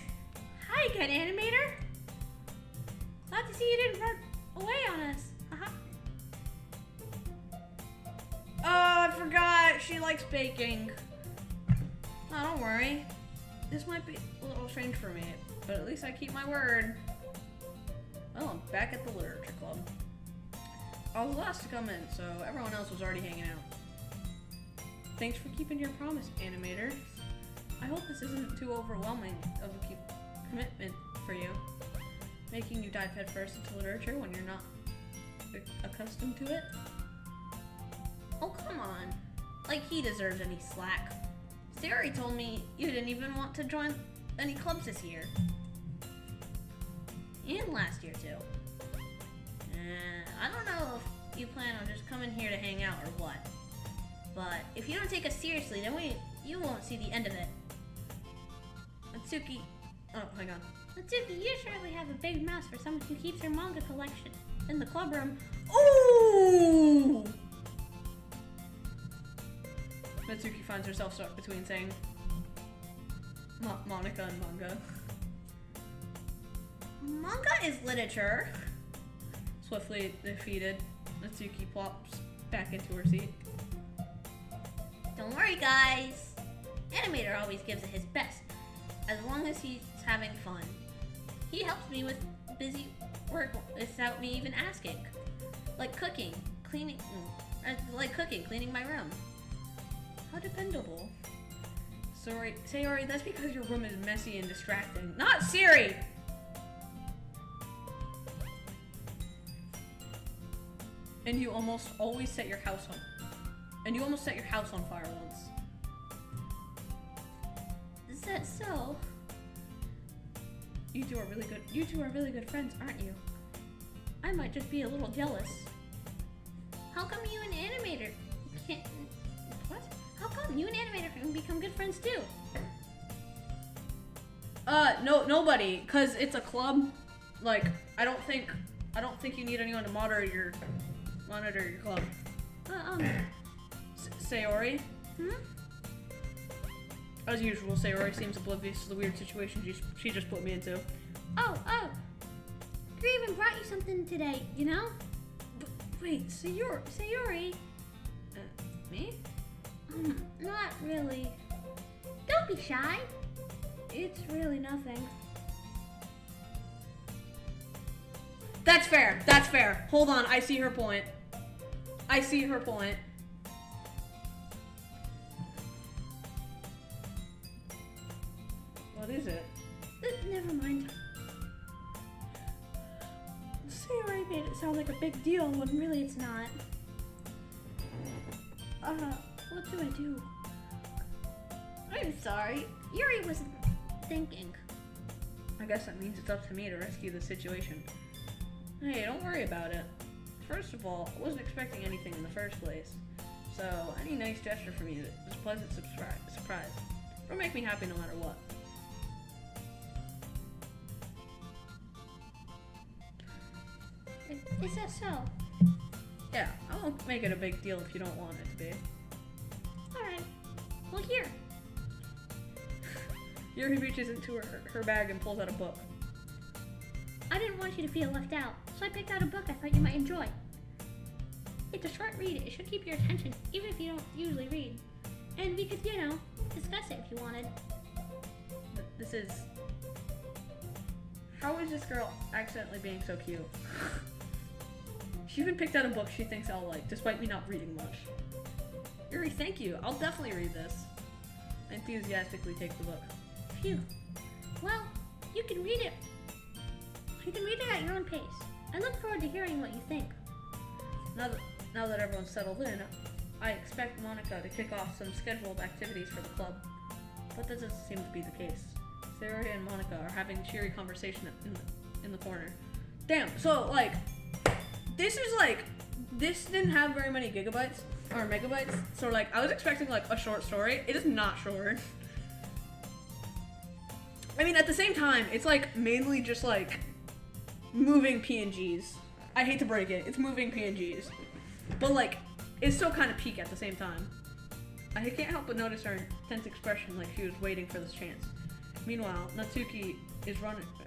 Speaker 3: Hi, good animator. Glad to see you didn't run away on us.
Speaker 1: Oh, I forgot. She likes baking. No, don't worry. This might be a little strange for me, but at least I keep my word. Well, I'm back at the literature club. I was last to come in, so everyone else was already hanging out. Thanks for keeping your promise, animator. I hope this isn't too overwhelming of a commitment for you, making you dive headfirst into literature when you're not accustomed to it. Oh, come on. Like he deserves any slack. Sayori told me you didn't even want to join any clubs this year. And last year, too. I don't know if you plan on just coming here to hang out or what. But if you don't take us seriously, then you won't see the end of it. Natsuki... Oh, hang on.
Speaker 3: Natsuki, you surely have a big mouth for someone who keeps her manga collection in the club room.
Speaker 1: Ooh! Natsuki finds herself stuck between saying Monica and manga. Manga is literature. Swiftly defeated, Natsuki plops back into her seat. Don't worry, guys. Animator always gives it his best, as long as he's having fun. He helps me with busy work without me even asking. Like cooking, cleaning my room. How dependable. Sorry, Sayori, that's because your room is messy and distracting. Not Siri! And you almost always set your house on. And you almost set your house on fire once.
Speaker 3: Is that so?
Speaker 1: You two are really good friends, aren't you? I might just be a little jealous.
Speaker 3: How come you and Animator can't... What? How come you and Animator can become good friends too?
Speaker 1: Nobody, cause it's a club. Like, I don't think you need anyone to monitor your club. Sayori? As usual, Sayori seems oblivious to the weird situation she just put me into.
Speaker 3: Oh, Gray even brought you something today, you know?
Speaker 1: Wait, Sayori? Me?
Speaker 3: Not really. Don't be shy. It's really nothing.
Speaker 1: That's fair. Hold on, I see her point. What is it?
Speaker 3: Never mind. Sayori made it sound like a big deal when really it's not. What do I do? I'm sorry. Yuri wasn't thinking.
Speaker 1: I guess that means it's up to me to rescue the situation. Hey, don't worry about it. First of all, I wasn't expecting anything in the first place. So, any nice gesture from you is a pleasant surprise. It'll make me happy no matter what.
Speaker 3: Is that so?
Speaker 1: Yeah, I won't make it a big deal if you don't want it to be.
Speaker 3: Alright. Well, here.
Speaker 1: Yuri reaches into her bag and pulls out a book.
Speaker 3: I didn't want you to feel left out, so I picked out a book I thought you might enjoy. It's a short read. It should keep your attention, even if you don't usually read. And we could, discuss it if you wanted.
Speaker 1: This is... How is this girl accidentally being so cute? She even picked out a book she thinks I'll like, despite me not reading much. Yuri, thank you. I'll definitely read this. I enthusiastically take the book.
Speaker 3: Phew. Well, you can read it. You can read it at your own pace. I look forward to hearing what you think.
Speaker 1: Now that everyone's settled in, I expect Monica to kick off some scheduled activities for the club. But that doesn't seem to be the case. Sarah and Monica are having a cheery conversation in the corner. Damn, so like, this didn't have very many gigabytes or megabytes. So like, I was expecting like a short story. It is not short. I mean, at the same time, it's like mainly just like moving PNGs. I hate to break it, it's moving PNGs. But like, it's still kind of peak at the same time. I can't help but notice her intense expression like she was waiting for this chance. Meanwhile, Natsuki is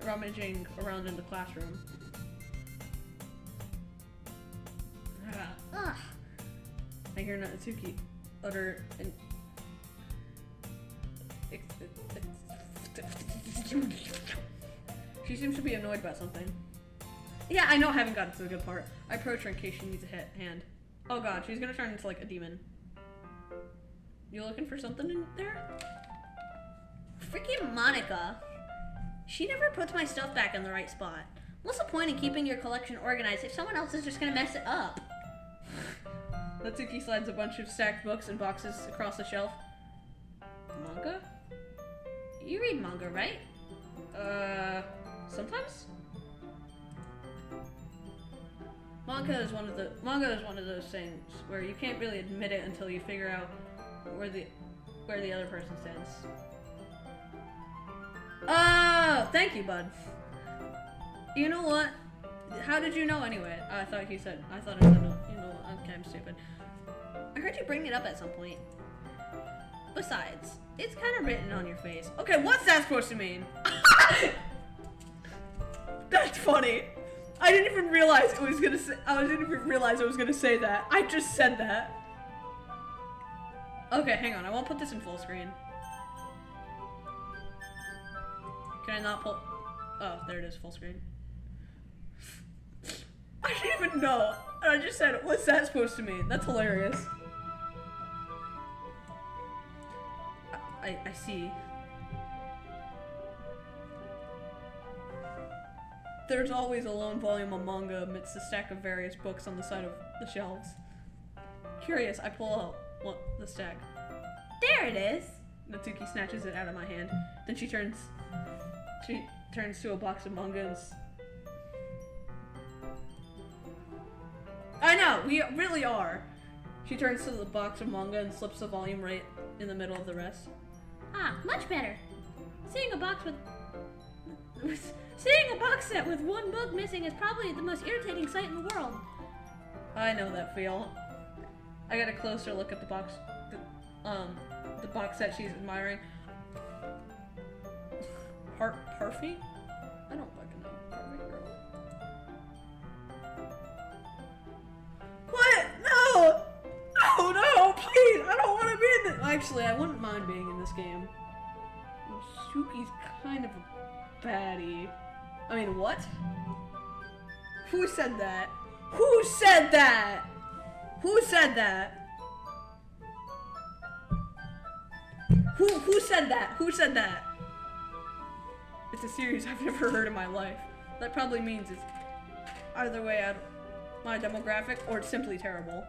Speaker 1: rummaging around in the classroom.
Speaker 3: Ugh.
Speaker 1: I hear Natsuki utter an... She seems to be annoyed by something. Yeah, I know I haven't gotten to the good part. I approach her in case she needs a hand. Oh god, she's gonna turn into like a demon. You looking for something in there? Freaking Monica. She never puts my stuff back in the right spot. What's the point in keeping your collection organized if someone else is just gonna mess it up? Natsuki slides a bunch of stacked books and boxes across the shelf. Manga? You read manga, right? Sometimes? Manga is one of those things where you can't really admit it until you figure out where the other person stands. Oh, thank you, bud. You know what? How did you know anyway? I thought I said no. You know, okay, I'm stupid. I heard you bring it up at some point. Besides, it's kind of written on your face. Okay, what's that supposed to mean? That's funny. I didn't even realize I didn't even realize I was gonna say that. I just said that. Okay, hang on. I won't put this in full screen. Can I not pull? Oh, there it is, full screen. I didn't even know. I just said, what's that supposed to mean? That's hilarious. I see. There's always a lone volume of manga amidst a stack of various books on the side of the shelves. Curious, I pull out the stack. There it is! Natsuki snatches it out of my hand. Then she turns to a box of manga and I know, we really are. She turns to the box of manga and slips the volume right in the middle of the rest.
Speaker 3: Ah, much better. Seeing a box set with one book missing is probably the most irritating sight in the world.
Speaker 1: I know that feel. I got a closer look at the box set she's admiring. Parfait? I don't fucking know. Parfait girl. What? No! No, please! I don't want to be in this. Actually, I wouldn't mind being in this game. Suki's kind of a baddie. I mean, what? Who said that? Who said that? Who said that? Who said that? Who said that? It's a series I've never heard in my life. That probably means it's either way out of my demographic or it's simply terrible.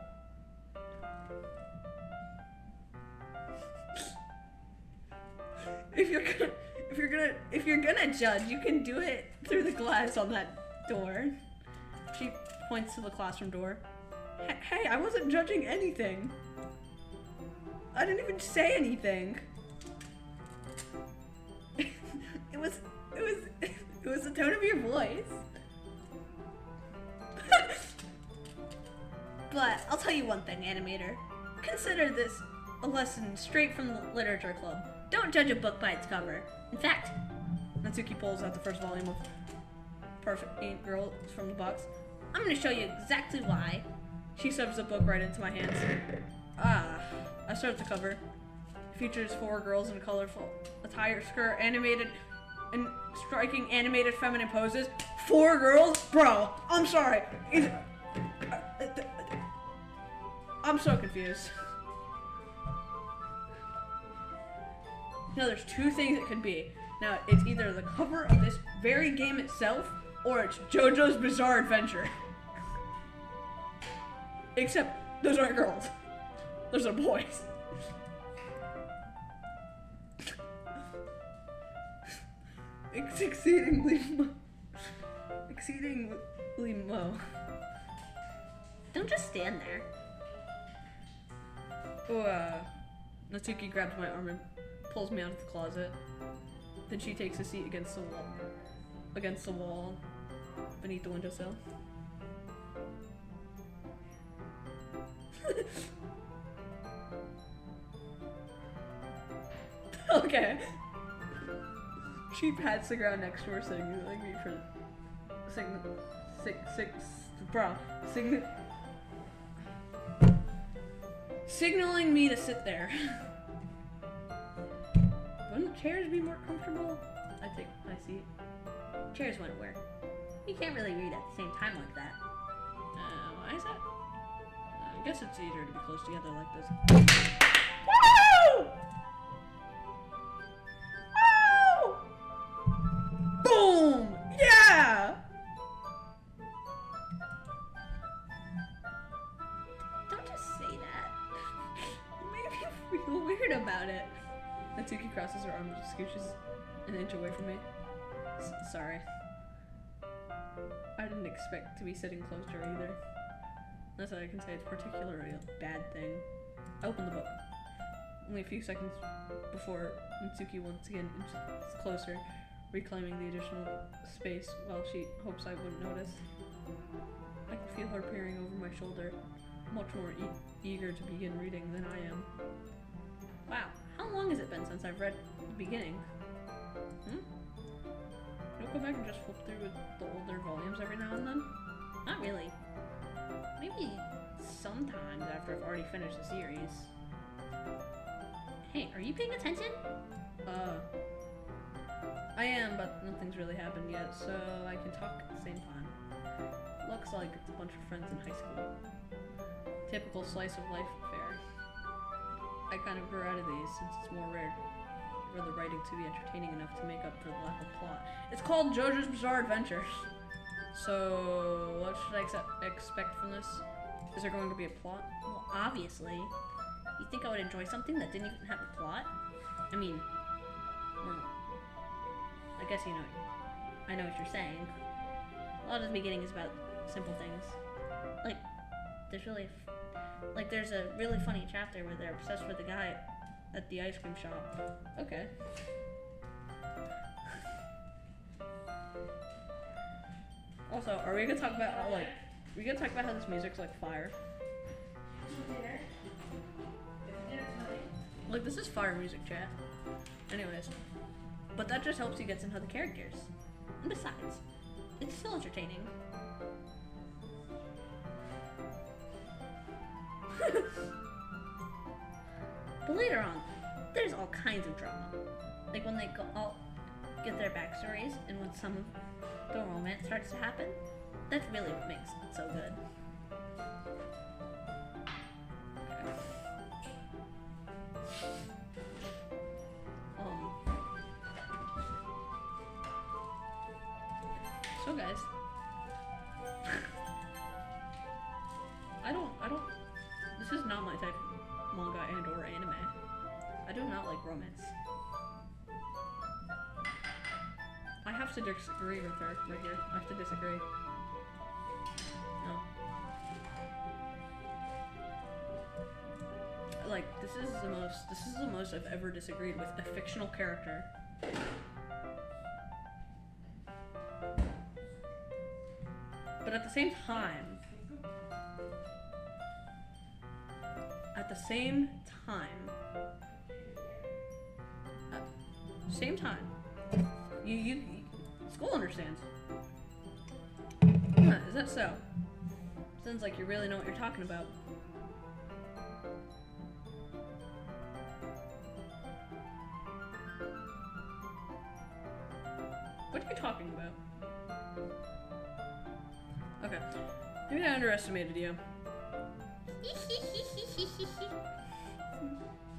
Speaker 1: If you're gonna judge, you can do it through the glass on that door. She points to the classroom door. Hey, I wasn't judging anything. I didn't even say anything. It was the tone of your voice. But I'll tell you one thing, animator. Consider this a lesson straight from the literature club. Don't judge a book by its cover. In fact, Natsuki pulls out the first volume of Perfect Paint Girls from the box. I'm going to show you exactly why. She shoves the book right into my hands. I start the cover. It features 4 girls in colorful attire, skirt, animated, and striking animated feminine poses. 4 girls? Bro, I'm sorry. I'm so confused. Now there's 2 things it could be. Now it's either the cover of this very game itself, or it's JoJo's Bizarre Adventure. Except those aren't girls. Those are boys. It's exceedingly low. Don't just stand there. Natsuki grabs my arm and pulls me out of the closet. Then she takes a seat against the wall beneath the windowsill. Okay. She pats the ground next to her, signaling me for signaling me to sit there. Wouldn't chairs be more comfortable? I take my seat. Chairs wouldn't work. You can't really read at the same time like that. Why is that? I guess it's easier to be close together like this. Woo! Woo! Boom! Yeah! Don't just say that. You made me feel weird about it. Natsuki crosses her arms and scooches an inch away from me. Sorry. I didn't expect to be sitting close to her either. That's what I can say. It's particularly a bad thing. I opened the book. Only a few seconds before Natsuki once again inches closer, reclaiming the additional space while she hopes I wouldn't notice. I can feel her peering over my shoulder, much more eager to begin reading than I am. Wow, how long has it been since I've read the beginning? Don't go back and just flip through the older volumes every now and then? Not really. Maybe sometimes after I've already finished the series. Hey, are you paying attention? I am, but nothing's really happened yet, so I can talk at the same time. Looks like it's a bunch of friends in high school. Typical slice of life affair. I kind of grew out of these since it's more rare for the writing to be entertaining enough to make up for the lack of plot. It's called JoJo's Bizarre Adventure. So, what should I expect from this? Is there going to be a plot? Well, obviously. You think I would enjoy something that didn't even have a plot? I mean, well, I guess you know. I know what you're saying. A lot of the beginning is about simple things. Like, there's a really funny chapter where they're obsessed with the guy at the ice cream shop. Okay. Also, are we gonna talk about how this music's like fire? Like, this is fire music, chat. Anyways, but that just helps you get to know the characters. And besides, it's still entertaining. But later on, there's all kinds of drama. Like when they all get their backstories, and when some of the romance starts to happen, that's really what makes it so good. So guys, I don't, this is not my type of manga and or anime. I do not like romance. I have to disagree with her right here. I have to disagree. No. Like, this is the most I've ever disagreed with a fictional character. But at the same time, the same time. Same time. You school understands. Huh, is that so? Sounds like you really know what you're talking about. What are you talking about? Okay. Maybe I underestimated you.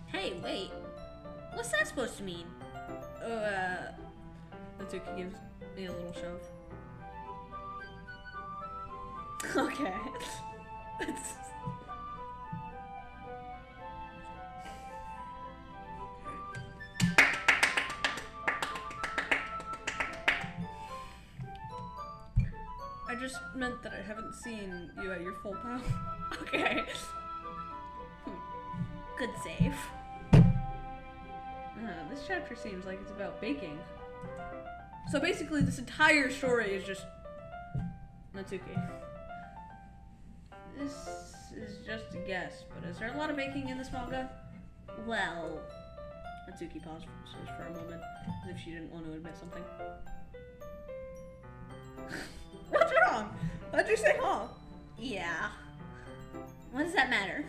Speaker 3: Hey, wait. What's that supposed to mean?
Speaker 1: Natsuki gives me a little shove. Okay. I just meant that I haven't seen you at your full power. Okay.
Speaker 3: Good save.
Speaker 1: This chapter seems like it's about baking. So basically, this entire story is just Natsuki. This is just a guess, but is there a lot of baking in this manga?
Speaker 3: Well,
Speaker 1: Natsuki paused for a moment, as if she didn't want to admit something. What's wrong? Why'd you say huh?
Speaker 3: yeah. What does that matter?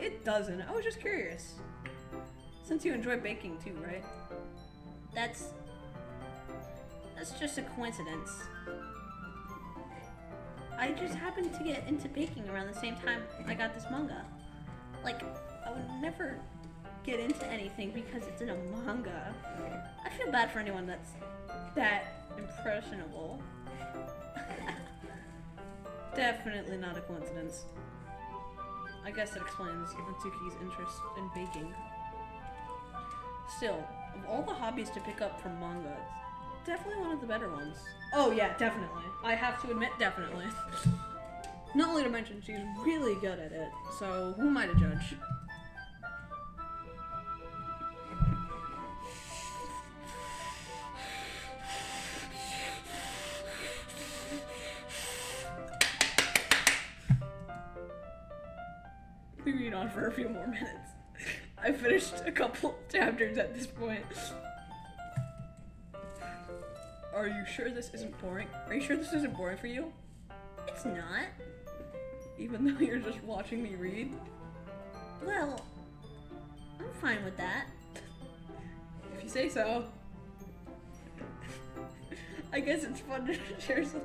Speaker 1: It doesn't. I was just curious. Since you enjoy baking too, right?
Speaker 3: That's just a coincidence. I just happened to get into baking around the same time I got this manga. Like, I would never get into anything because it's in a manga. I feel bad for anyone that's that impressionable.
Speaker 1: Definitely not a coincidence. I guess that explains Natsuki's interest in baking. Still, of all the hobbies to pick up from manga, it's definitely one of the better ones. Oh yeah, definitely. I have to admit, definitely. Not only to mention, she's really good at it, so who am I to judge? We read on for a few more minutes. I finished a couple chapters at this point. Are you sure this isn't boring? Are you sure this isn't boring for you?
Speaker 3: It's not.
Speaker 1: Even though you're just watching me read?
Speaker 3: Well, I'm fine with that.
Speaker 1: If you say so. I guess it's fun to share some.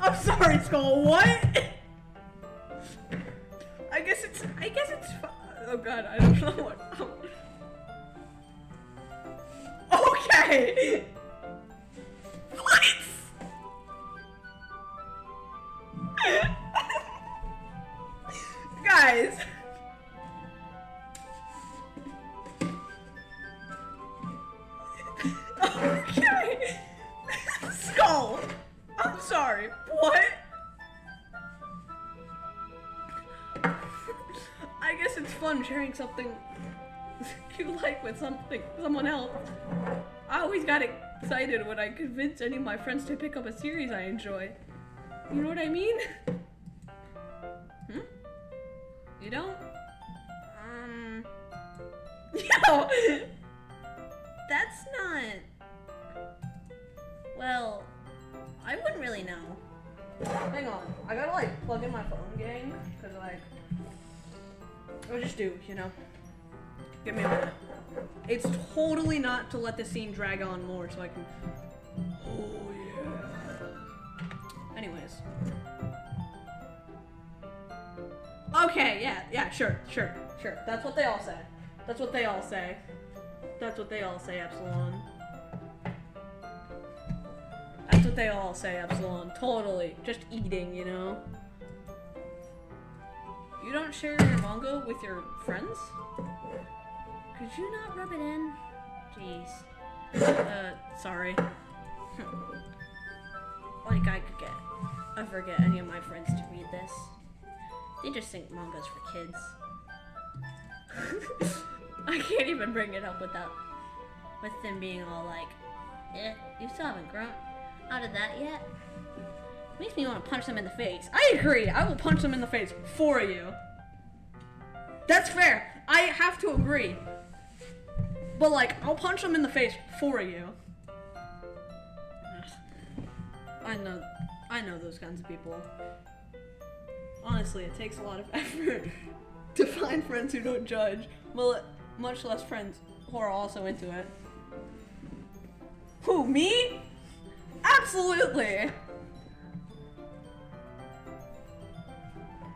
Speaker 1: I'm sorry, Skull. What? I guess it's oh god, I don't know what. Okay. What? Guys. Okay. Skull. I'm sorry. What? I guess it's fun sharing something you like with someone else. I always got excited when I convinced any of my friends to pick up a series I enjoy. You know what I mean? You don't? Yo!
Speaker 3: That's not... Well, I wouldn't really know.
Speaker 1: Hang on. I gotta like plug in my phone, gang. Cause like... Or just do, you know? Give me a minute. It's totally not to let the scene drag on more so I can... Oh yeah. Anyways. Okay, yeah, sure. That's what they all say. That's what they all say, Epsilon. That's what they all say, Epsilon. Totally. Just eating, you know? You don't share your manga with your friends? Could you not rub it in? Jeez. Sorry.
Speaker 3: Like I could ever get any of my friends to read this. They just think manga's for kids.
Speaker 1: I can't even bring it up without with them being all like, you still haven't grown out of that yet. Makes me want to punch them in the face. I agree. I will punch them in the face for you. That's fair. I have to agree. But like, I'll punch them in the face for you. I know those kinds of people. Honestly, it takes a lot of effort to find friends who don't judge, well, much less friends who are also into it. Who, me? Absolutely!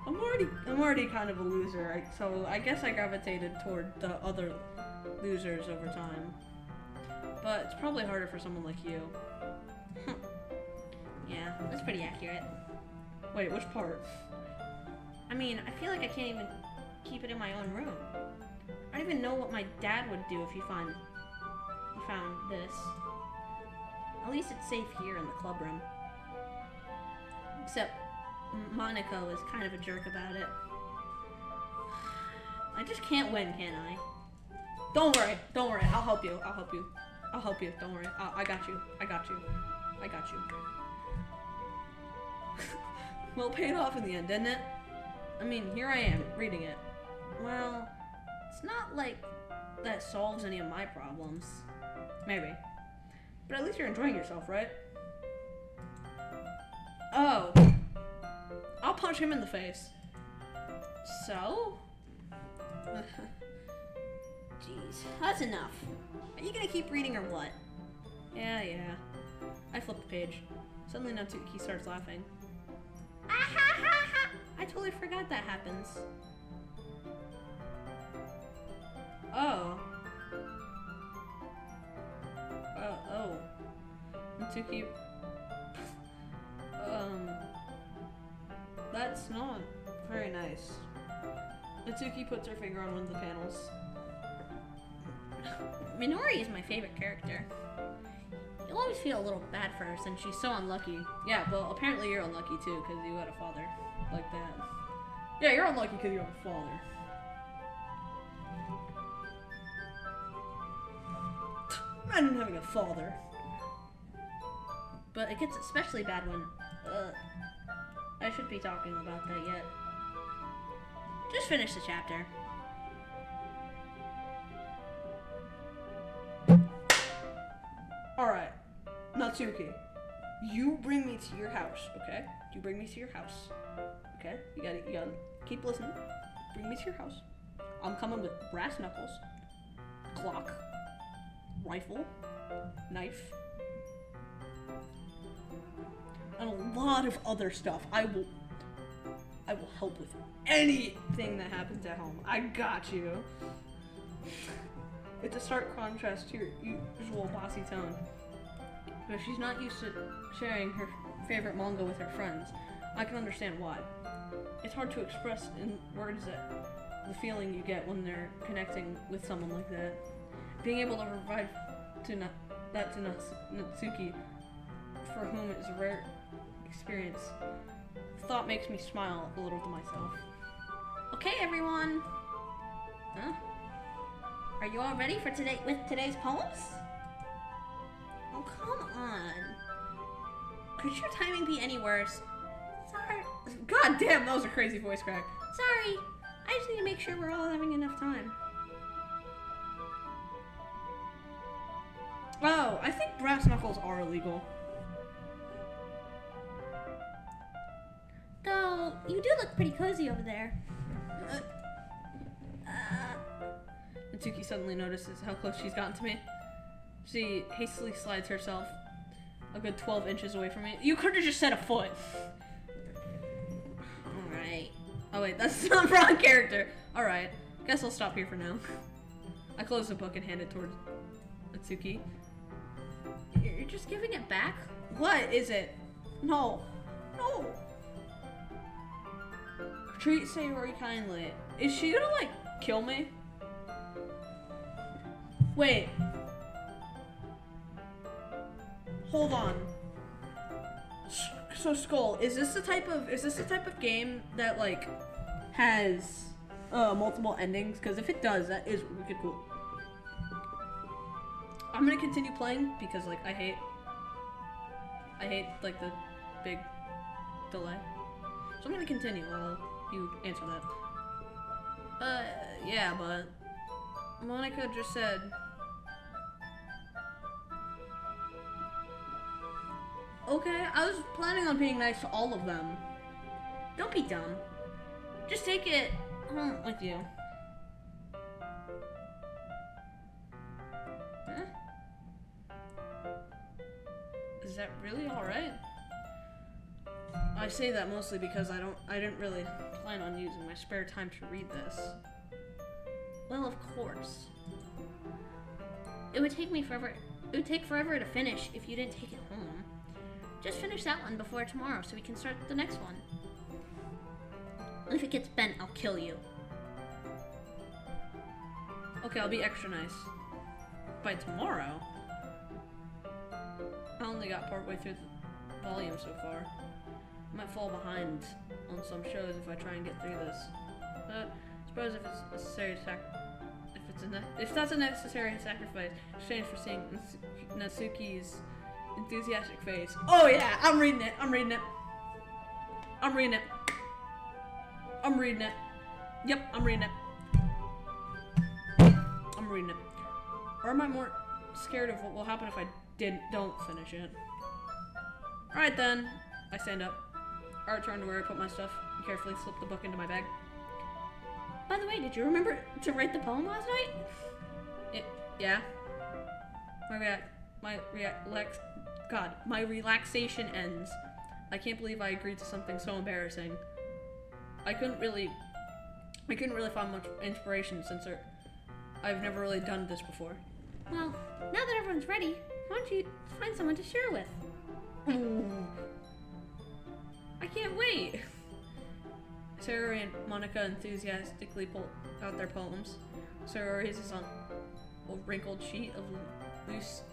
Speaker 1: I'm already kind of a loser, so I guess I gravitated toward the other losers over time. But it's probably harder for someone like you. Yeah, that's pretty accurate. Wait, which part? I mean, I feel like I can't even keep it in my own room. I don't even know what my dad would do if he found this. At least it's safe here in the club room. Except Monaco is kind of a jerk about it. I just can't win, can I? Don't worry, I'll help you, don't worry. I got you. Well, it paid off in the end, didn't it? I mean, here I am, reading it. Well, it's not like that solves any of my problems. Maybe. But at least you're enjoying yourself, right? Oh. I'll punch him in the face. So? Jeez, that's enough. Are you gonna keep reading or what? Yeah. I flip the page. Suddenly Natsuki starts laughing. I totally forgot that happens. Oh. Oh. Natsuki. That's not very nice. Natsuki puts her finger on one of the panels. Minori is my favorite character. You always feel a little bad for her since she's so unlucky. Yeah, well, apparently you're unlucky too, because you had a father like that. Yeah, you're unlucky because you have a father. Imagine having a father. But it gets especially bad when, I shouldn't be talking about that yet. Just finish the chapter. Alright, Natsuki, you bring me to your house, okay? You bring me to your house, okay? You gotta keep listening. Bring me to your house. I'm coming with brass knuckles, clock, rifle, knife, and a lot of other stuff. I will help with anything that happens at home. I got you. It's a stark contrast to your usual bossy tone. But she's not used to sharing her favorite manga with her friends. I can understand why. It's hard to express in words the feeling you get when they're connecting with someone like that. Being able to provide that to Natsuki, for whom it is a rare experience, the thought makes me smile a little to myself. Okay, everyone. Huh? Are you all ready for today's poems? Oh, come on. Could your timing be any worse? Sorry. God damn, that was a crazy voice crack. Sorry. I just need to make sure we're all having enough time. Oh, I think brass knuckles are illegal.
Speaker 3: Though, you do look pretty cozy over there.
Speaker 1: Natsuki suddenly notices how close she's gotten to me. She hastily slides herself a good 12 inches away from me. You could have just said a foot. Alright. Oh wait, that's not wrong character. Alright. Guess I'll stop here for now. I close the book and hand it towards Natsuki. You're just giving it back? What is it? No. No. Treat Sayori kindly. Is she gonna, like, kill me? Wait. Hold on. So Skull, is this the type of game that like has multiple endings? Because if it does, that is wicked cool. I'm gonna continue playing because like I hate like the big delay. So I'm gonna continue while you answer that. Yeah, but Monica just said. Okay, I was planning on being nice to all of them. Don't be dumb. Just take it home with you. Huh? Is that really alright? I say that mostly because I didn't really plan on using my spare time to read this. Well, of course. It would take forever to finish if you didn't take it home. Just finish that one before tomorrow so we can start the next one. If it gets bent, I'll kill you. Okay, I'll be extra nice. By tomorrow? I only got partway through the volume so far. I might fall behind on some shows if I try and get through this. But I suppose if that's a necessary sacrifice, exchange for seeing Natsuki's enthusiastic face. Oh yeah, I'm reading it. Yep, I'm reading it. Or am I more scared of what will happen if I don't finish it? Alright then. I stand up. I return to where I put my stuff and carefully slip the book into my bag. By the way, did you remember to write the poem last night? Yeah. My relaxation ends. I can't believe I agreed to something so embarrassing. I couldn't really find much inspiration since I've never really done this before.
Speaker 3: Well, now that everyone's ready, why don't you find someone to share with?
Speaker 1: I can't wait. Sarah and Monica enthusiastically pull out their poems. Sarah raises on a wrinkled sheet of loose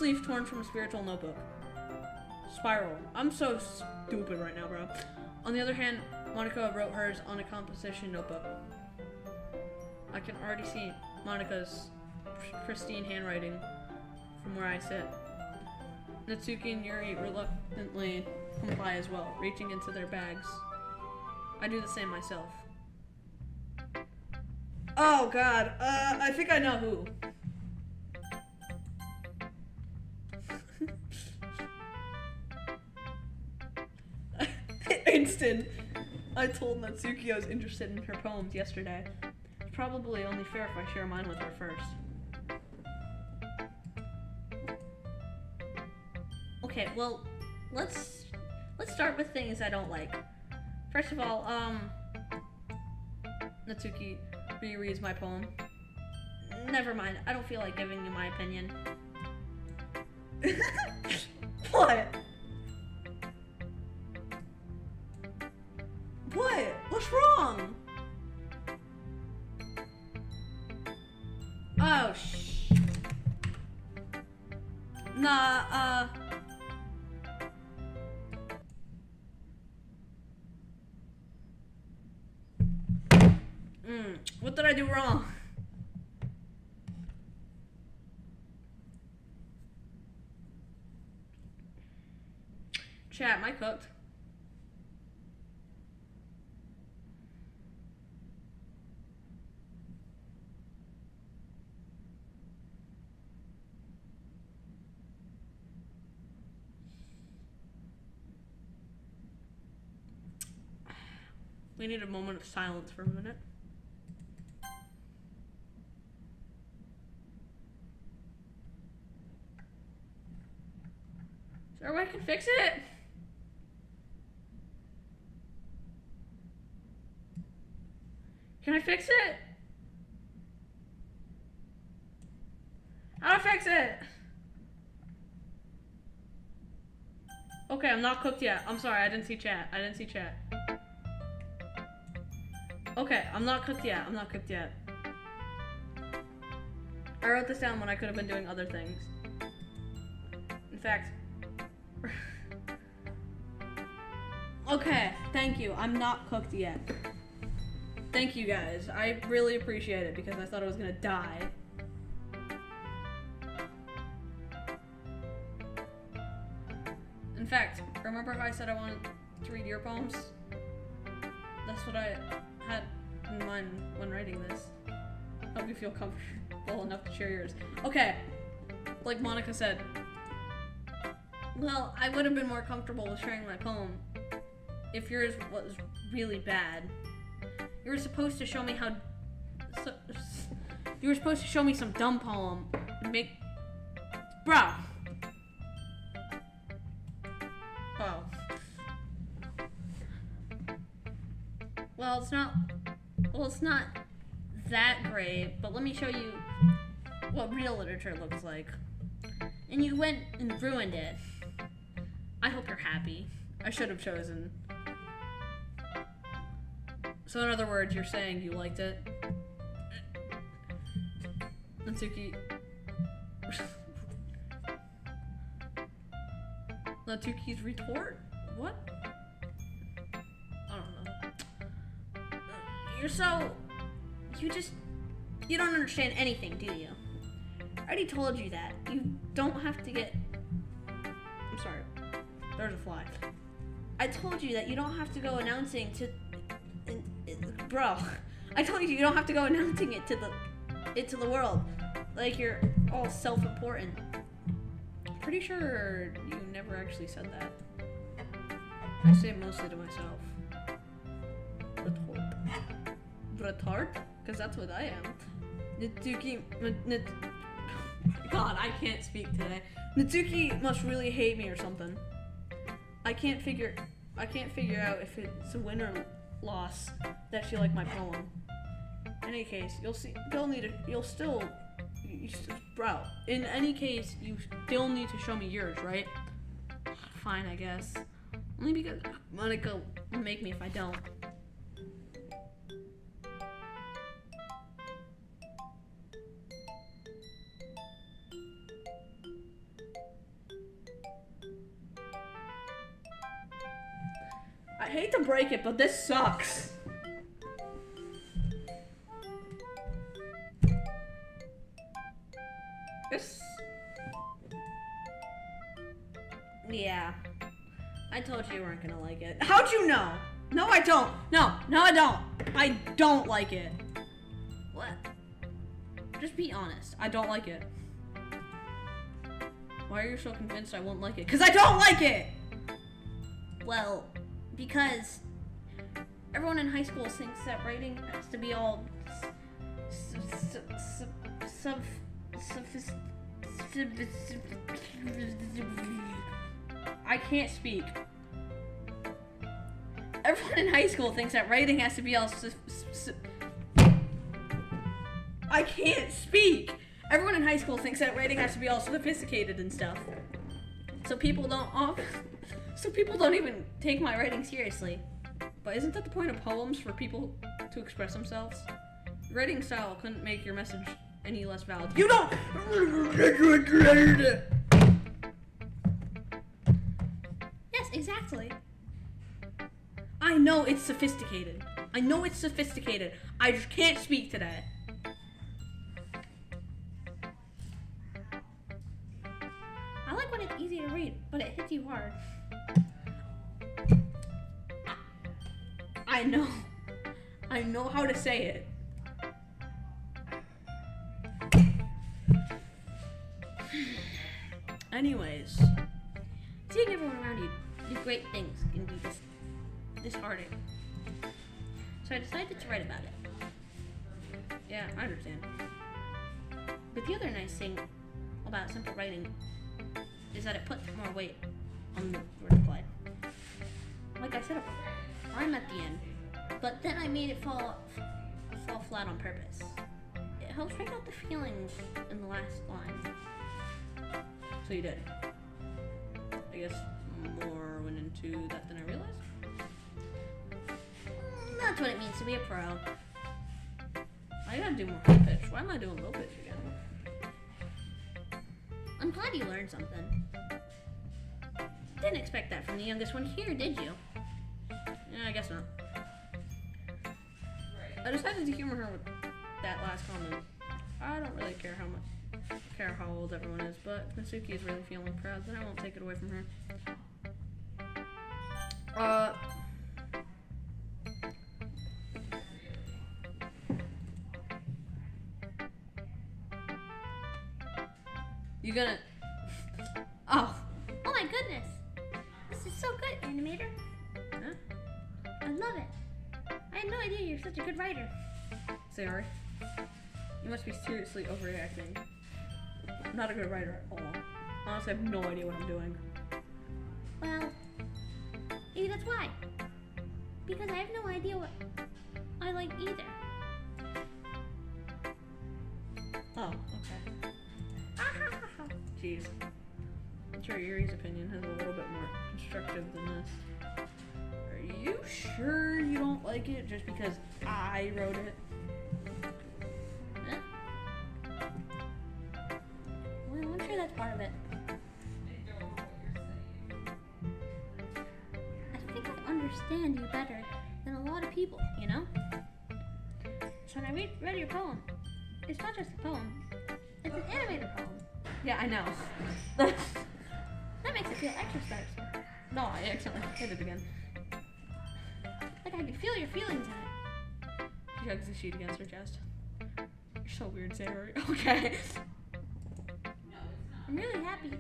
Speaker 1: leaf torn from a spiritual notebook. Spiral. I'm so stupid right now, bro. On the other hand, Monica wrote hers on a composition notebook. I can already see Monica's pristine handwriting from where I sit. Natsuki and Yuri reluctantly comply as well, reaching into their bags. I do the same myself. Oh god, I think I know who. Instant. I told Natsuki I was interested in her poems yesterday. It's probably only fair if I share mine with her first. Okay, well, let's start with things I don't like. First of all, Natsuki rereads my poem. Never mind, I don't feel like giving you my opinion. What? What? What's wrong? Oh, Nah, what did I do wrong? Chat, am I cooked? We need a moment of silence for a minute. Is there a way I can fix it? Can I fix it? How do I fix it? Okay, I'm not cooked yet. I'm sorry, I didn't see chat. Okay, I'm not cooked yet. I wrote this down when I could have been doing other things. In fact... Okay, thank you. I'm not cooked yet. Thank you guys. I really appreciate it because I thought I was gonna die. fact, remember how I said I wanted to read your poems? That's what I had in mind when writing this. Hope you feel comfortable enough to share yours. Okay, like Monica said, well, I would have been more comfortable with sharing my poem if yours was really bad. You were supposed to show me you were supposed to show me some dumb poem and make... Bro! Oh. Well, it's not that great, but let me show you what real literature looks like. And you went and ruined it. I hope you're happy. I should have chosen. So in other words, you're saying you liked it? Natsuki... Natsuki's retort? What? I don't know. You don't understand anything, do you? I already told you that. You don't have to get... I'm sorry. There's a fly. I told you that you don't have to go announcing to... Bro. I told you don't have to go announcing it to the world. Like you're all self-important. Pretty sure you never actually said that. I say it mostly to myself. Retard? Because that's what I am. Natsuki... God, I can't speak today. Natsuki must really hate me or something. I can't figure out if it's a win or loss that she liked my poem. In any case, bro, in any case, you still need to show me yours, right? Fine, I guess. Only because Monica will make me if I don't. I hate to break it, but this sucks. Yeah. I told you weren't gonna like it. How'd you know? No, I don't. No, I don't. I don't like it. What? Just be honest. I don't like it. Why are you so convinced I won't like it? 'Cause I don't like it! Well, because everyone in high school thinks that writing has to be all I can't speak. Everyone in high school thinks that writing has to be all I can't speak. Everyone in high school thinks that writing has to be all sophisticated and stuff. So people don't even take my writing seriously. But isn't that the point of poems, for people to express themselves? Your writing style couldn't make your message any less valid. You don't!
Speaker 3: Yes, exactly.
Speaker 1: I know it's sophisticated. I just can't speak today.
Speaker 3: I like when it's easy to read, but it hits you hard.
Speaker 1: I know how to say it. Anyways,
Speaker 3: seeing everyone around you do great things can be disheartening. So I decided to write about it.
Speaker 1: Yeah, I understand.
Speaker 3: But the other nice thing about simple writing is that it puts more weight on the wordplay. Like I said before, I'm at the end, but then I made it fall flat on purpose. It helps bring out the feelings in the last line.
Speaker 1: So you did. I guess more went into that than I realized.
Speaker 3: That's what it means to be a pro.
Speaker 1: I gotta do more high pitch. Why am I doing low pitch again?
Speaker 3: I'm glad you learned something. Didn't expect that from the youngest one here, did you?
Speaker 1: Yeah, I guess not. I decided to humor her with that last comment. I don't really care how old everyone is, but if Natsuki is really feeling proud, then I won't take it away from her. Uh. You gonna? Oh.
Speaker 3: Oh my goodness! This is so good, animator.
Speaker 1: Huh?
Speaker 3: I love it. I had no idea you're such a good writer.
Speaker 1: Sorry. You must be seriously overreacting. I'm not a good writer at all. Honestly, I have no idea what I'm doing.
Speaker 3: Well, maybe that's why. Because I have no idea what I like either.
Speaker 1: Oh, okay. Jeez. I'm sure Yuri's opinion has a little bit more constructive than this. Are you sure you don't like it just because I wrote it?
Speaker 3: Huh? Well, I'm sure that's part of it. I think I understand you better than a lot of people, you know? So when I read your poem, it's not just a poem, it's an animated poem.
Speaker 1: Yeah, I know.
Speaker 3: That makes it feel extra special.
Speaker 1: No, I accidentally hit it again.
Speaker 3: Like I can feel your feelings in it.
Speaker 1: She hugs the sheet against her chest. You're so weird, Sarah. Okay.
Speaker 3: I'm really happy.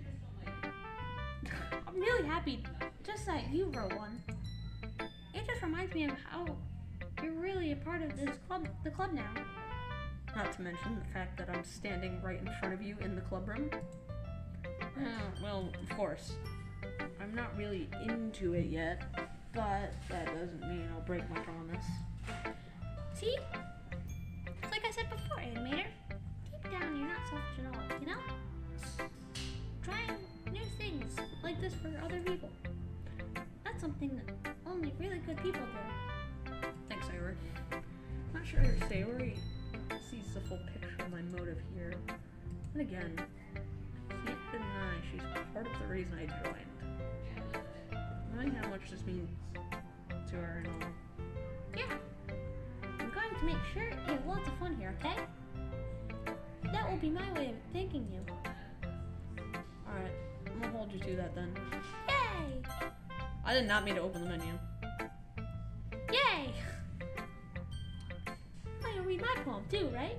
Speaker 3: I'm really happy just that you wrote one. It just reminds me of how you're really a part of this club, the club now.
Speaker 1: Not to mention the fact that I'm standing right in front of you in the club room. Well, of course. I'm not really into it yet, but that doesn't mean I'll break my promise.
Speaker 3: See? It's like I said before, animator. Deep down, you're not selfish at all, you know? Trying new things like this for other people. That's something that only really good people do.
Speaker 1: Thanks, Sayori. Not sure if Sayori sees the full picture of my motive here. And again, I can't deny she's part of the reason I joined. Knowing how much this means to her and all.
Speaker 3: Yeah. I'm going to make sure you have lots of fun here, okay? That will be my way of thanking you.
Speaker 1: Alright, I'm gonna hold you to that then.
Speaker 3: Yay!
Speaker 1: I did not mean to open the menu.
Speaker 3: Yay! Oh, you'll read my poem too, right?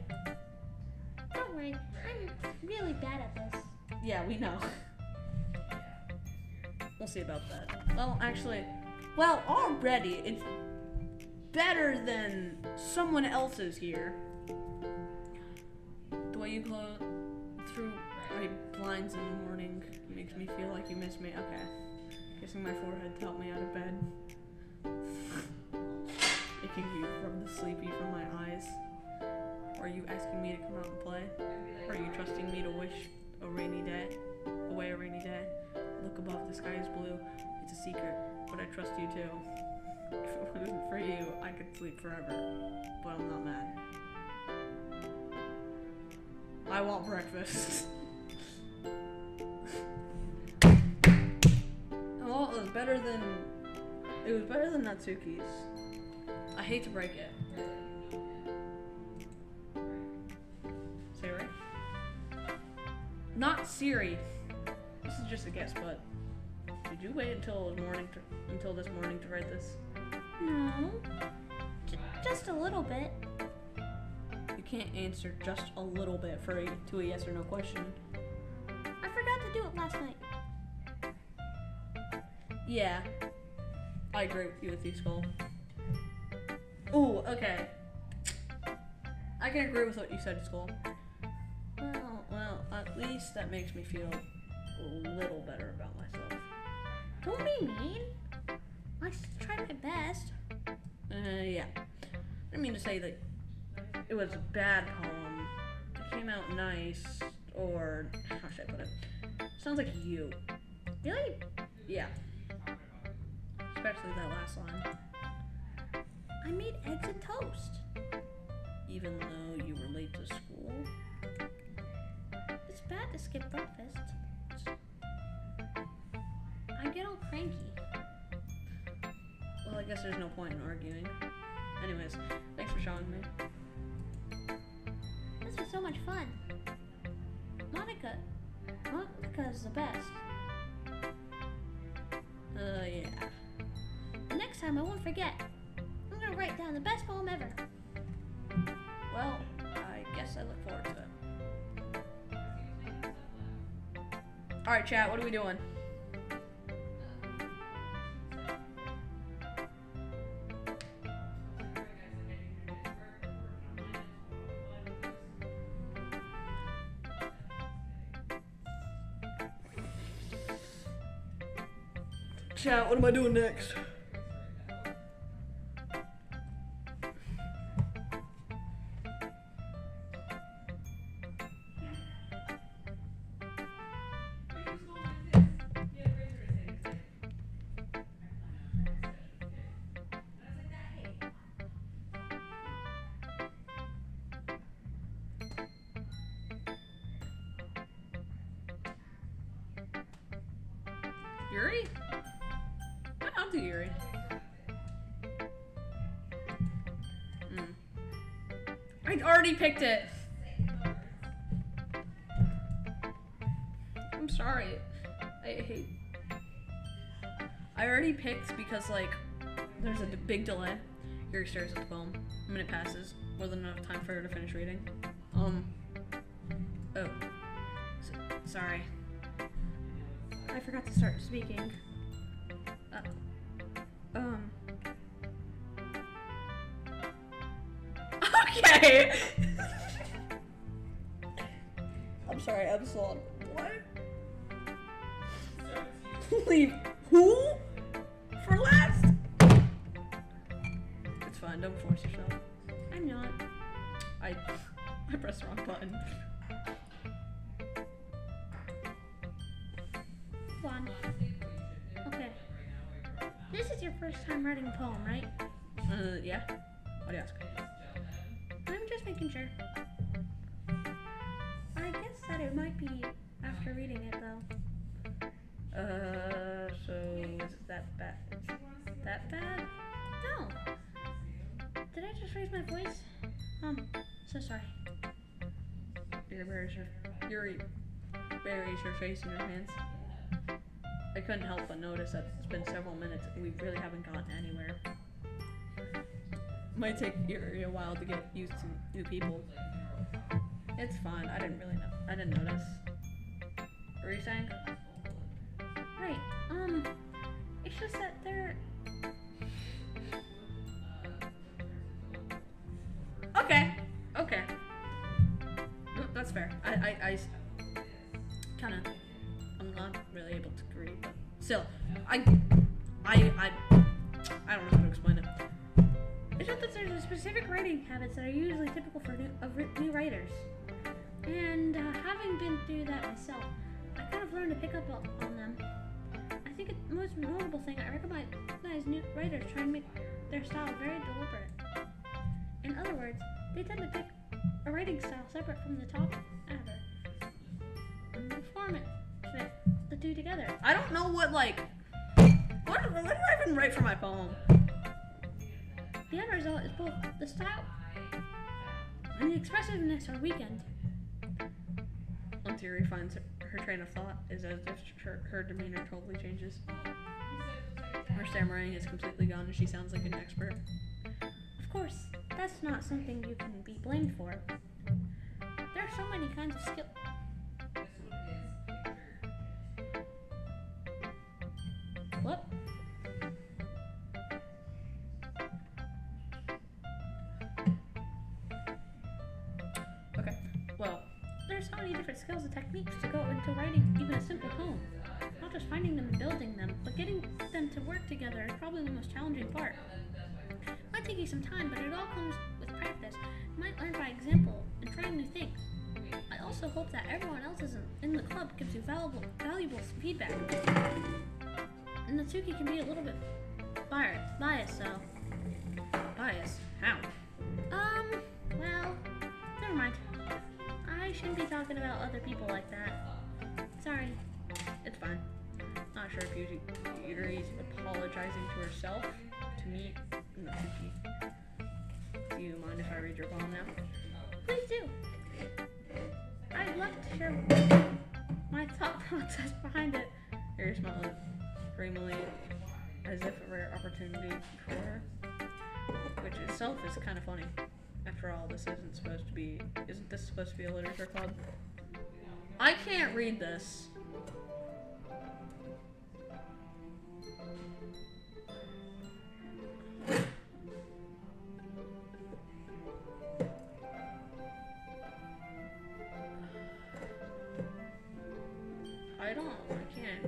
Speaker 3: Don't worry, I'm really bad at this.
Speaker 1: Yeah, we know. We'll see about that. Well, actually, already it's better than someone else's here. The way you glow through my blinds in the morning makes me feel like you miss me. Okay. Kissing my forehead to help me out of bed. Making you rub the sleepy from my eyes. Are you asking me to come out and play? Are you trusting me to wish a rainy day? Away a rainy day? Look above, the sky is blue. It's a secret, but I trust you too. If it wasn't for you, I could sleep forever. But I'm not mad. I want breakfast. Well, it was better than Natsuki's. I hate to break it. Siri? Not Siri. This is just a guess, but did you wait until this morning to write this?
Speaker 3: No. Just a little bit.
Speaker 1: You can't answer just a little bit to a yes or no question.
Speaker 3: I forgot to do it last night.
Speaker 1: Yeah, I agree with you with you, Skull. Ooh, okay. I can agree with what you said, Skull. Well, at least that makes me feel a little better about myself.
Speaker 3: Don't be mean. I tried my best.
Speaker 1: Yeah. I didn't mean to say that it was a bad poem. It came out nice, or how should I put it? Sounds like you.
Speaker 3: Really?
Speaker 1: Yeah. Especially that last line.
Speaker 3: I made eggs and toast.
Speaker 1: Even though you were late to school?
Speaker 3: It's bad to skip breakfast. I get all cranky.
Speaker 1: Well, I guess there's no point in arguing. Anyways, thanks for showing me.
Speaker 3: This was so much fun. Monica is the best.
Speaker 1: Yeah.
Speaker 3: time I won't forget. I'm gonna write down the best poem ever.
Speaker 1: Well, I guess I look forward to it. Alright, chat, what are we doing? Chat, what am I doing next? Yuri? I'll do Yuri. I already picked it. I'm sorry. I already picked because, like, there's a big delay. Yuri stares at the poem. A minute passes. More than enough time for her to finish reading. Oh. Sorry. I forgot to start speaking. Okay! I'm sorry, I'm slow. What? Leave who? For last? It's fine, don't force yourself.
Speaker 3: I'm not.
Speaker 1: I pressed the wrong button.
Speaker 3: Hold on. Okay. This is your first time writing a poem, right?
Speaker 1: Yeah. Why do you ask?
Speaker 3: I'm just making sure. I guess that it might be after reading it, though.
Speaker 1: So is it that bad? That bad?
Speaker 3: No. Did I just raise my voice? So sorry.
Speaker 1: Yuri buries her face in her hands. I couldn't help but notice that it's been several minutes and we really haven't gotten anywhere. Might take Yuri a while to get used to new people. It's fine. I didn't notice. What were you saying?
Speaker 3: Right. It's just that they're...
Speaker 1: Okay. No, that's fair. I kind of... I'm not really able to agree, but still, I don't know how to explain it.
Speaker 3: It's just that there's specific writing habits that are usually typical for new writers. And having been through that myself, I kind of learned to pick up on them. I think the most notable thing I recognize new writers try and make their style very deliberate. In other words, they tend to pick a writing style separate from the top matter and form it, fit the two together.
Speaker 1: I don't know what do I even write for my poem?
Speaker 3: The end result is both the style and the expressiveness are weakened.
Speaker 1: Once Yuri finds her train of thought, is as if her demeanor totally changes. Her stammering is completely gone and she sounds like an expert.
Speaker 3: Of course, that's not something you can be blamed for. There are so many kinds of skill. What?
Speaker 1: Okay, well,
Speaker 3: there are so many different skills and techniques to go into writing even a simple poem. Not just finding them and building them, but getting them to work together is probably the most challenging part. It might take you some time, but it all comes with practice. You might learn by example and trying new things. I also hope that everyone else in the club gives you valuable feedback. And Natsuki can be a little bit biased, so...
Speaker 1: bias. How?
Speaker 3: Well, never mind. I shouldn't be talking about other people like that. Sorry.
Speaker 1: It's fine. Not sure if Yuri's apologizing to herself, to me, Natsuki. Do you mind if I read your poem now?
Speaker 3: Please do. I'd love to share my thought process behind it.
Speaker 1: Yuri smiles dreamily as if a rare opportunity for her. Which itself is kind of funny. After all, this isn't this supposed to be a literature club? I can't read this. I can't.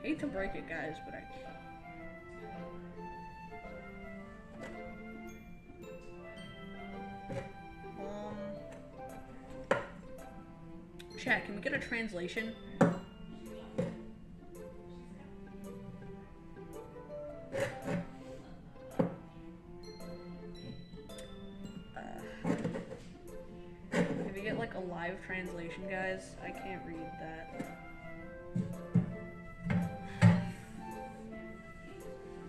Speaker 1: Hate to break it, guys, but I can't. Chat, can we get a translation? Can we get like a live translation, guys? I can't read that.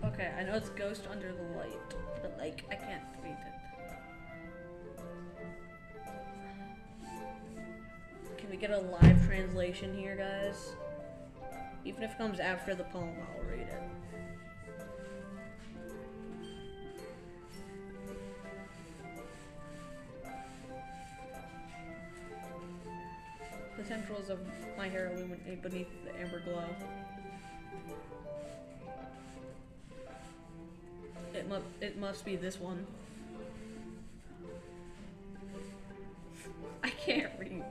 Speaker 1: Okay, I know it's Ghost Under the Light, but like, I can't read it. Can we get a live translation here, guys? Even if it comes after the poem, I'll read it. The tendrils of my hair illuminate beneath the amber glow. It must be this one. I can't read.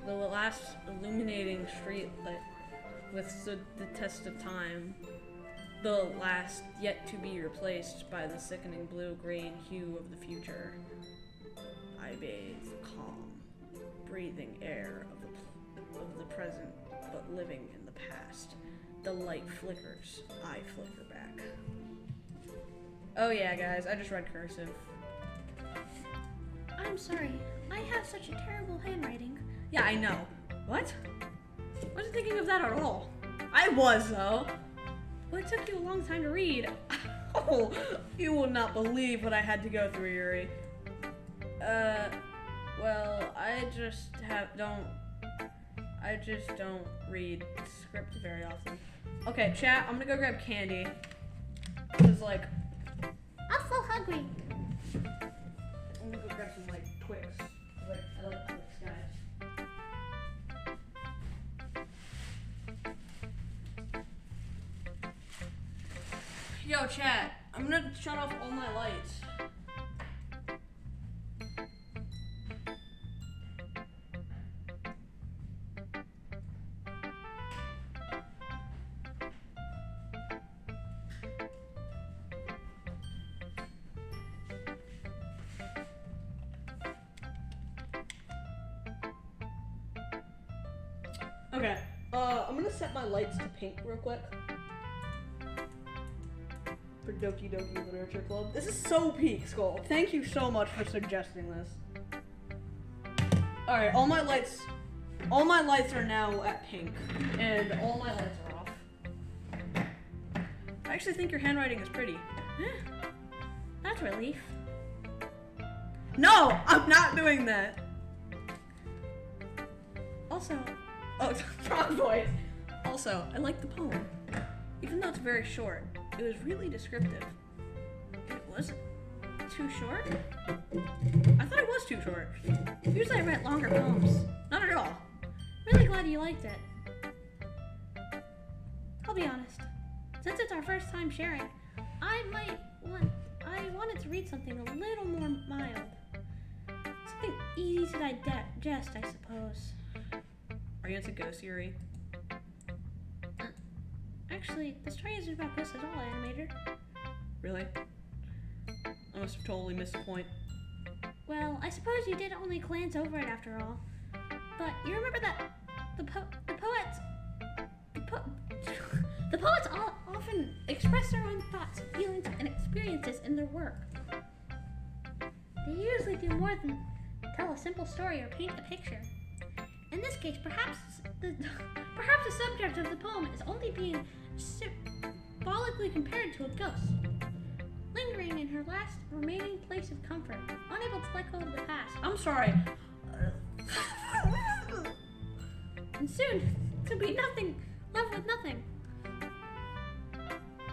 Speaker 1: The last illuminating street light withstood the test of time. The last yet to be replaced by the sickening blue-green hue of the future. I bathe calm, breathing air of the present, but living in the past. The light flickers, I flicker back. Oh yeah, guys, I just read cursive.
Speaker 3: I'm sorry. I have such a terrible handwriting.
Speaker 1: Yeah, I know. What? I wasn't thinking of that at all. I was, though. Well, it took you a long time to read. Oh, you will not believe what I had to go through, Yuri. Well, I just don't read script very often. Okay, chat, I'm gonna go grab candy. Cause like,
Speaker 3: I'm so hungry.
Speaker 1: I'm gonna go grab some like Twix. Like, I like Twix, guys. Yo, chat, I'm gonna shut off all my lights. Okay, I'm gonna set my lights to pink real quick. For Doki Doki Literature Club. This is so peak, Skull. Thank you so much for suggesting this. Alright, all my lights are now at pink. And all my lights are off. I actually think your handwriting is pretty.
Speaker 3: That's a relief.
Speaker 1: No! I'm not doing that! Also, wrong voice. Also, I like the poem. Even though it's very short, it was really descriptive. It wasn't too short? I thought it was too short.
Speaker 3: Usually I write longer poems.
Speaker 1: Not at all.
Speaker 3: Really glad you liked it. I'll be honest. Since it's our first time sharing, I wanted to read something a little more mild. Something easy to digest, I suppose.
Speaker 1: Are you into Ghost, Yuri?
Speaker 3: Actually, the story isn't about this at all, Animator.
Speaker 1: Really? I must have totally missed the point.
Speaker 3: Well, I suppose you did only glance over it after all. But you remember that the poets often express their own thoughts, feelings, and experiences in their work. They usually do more than tell a simple story or paint a picture. In this case, perhaps perhaps the subject of the poem is only being symbolically compared to a ghost, lingering in her last remaining place of comfort, unable to let go of the past.
Speaker 1: I'm sorry.
Speaker 3: And soon, to be nothing, left with nothing.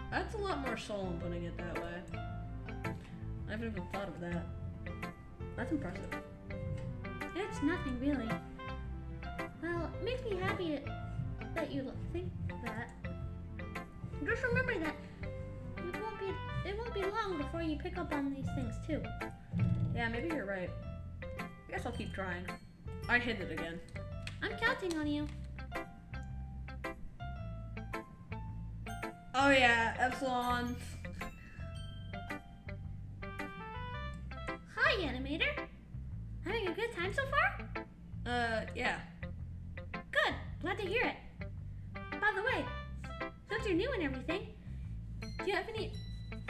Speaker 1: That's a lot more solemn putting it that way. I haven't even thought of that. That's impressive.
Speaker 3: It's nothing really. Well, it makes me happy that you think that. Just remember that it won't be long before you pick up on these things too.
Speaker 1: Yeah, maybe you're right. I guess I'll keep trying. I hit it again.
Speaker 3: I'm counting on you.
Speaker 1: Oh yeah, Epsilon.
Speaker 3: Hi, Animator. Having a good time so far?
Speaker 1: Yeah.
Speaker 3: Good. Glad to hear it. By the way, since you're new and everything, do you have any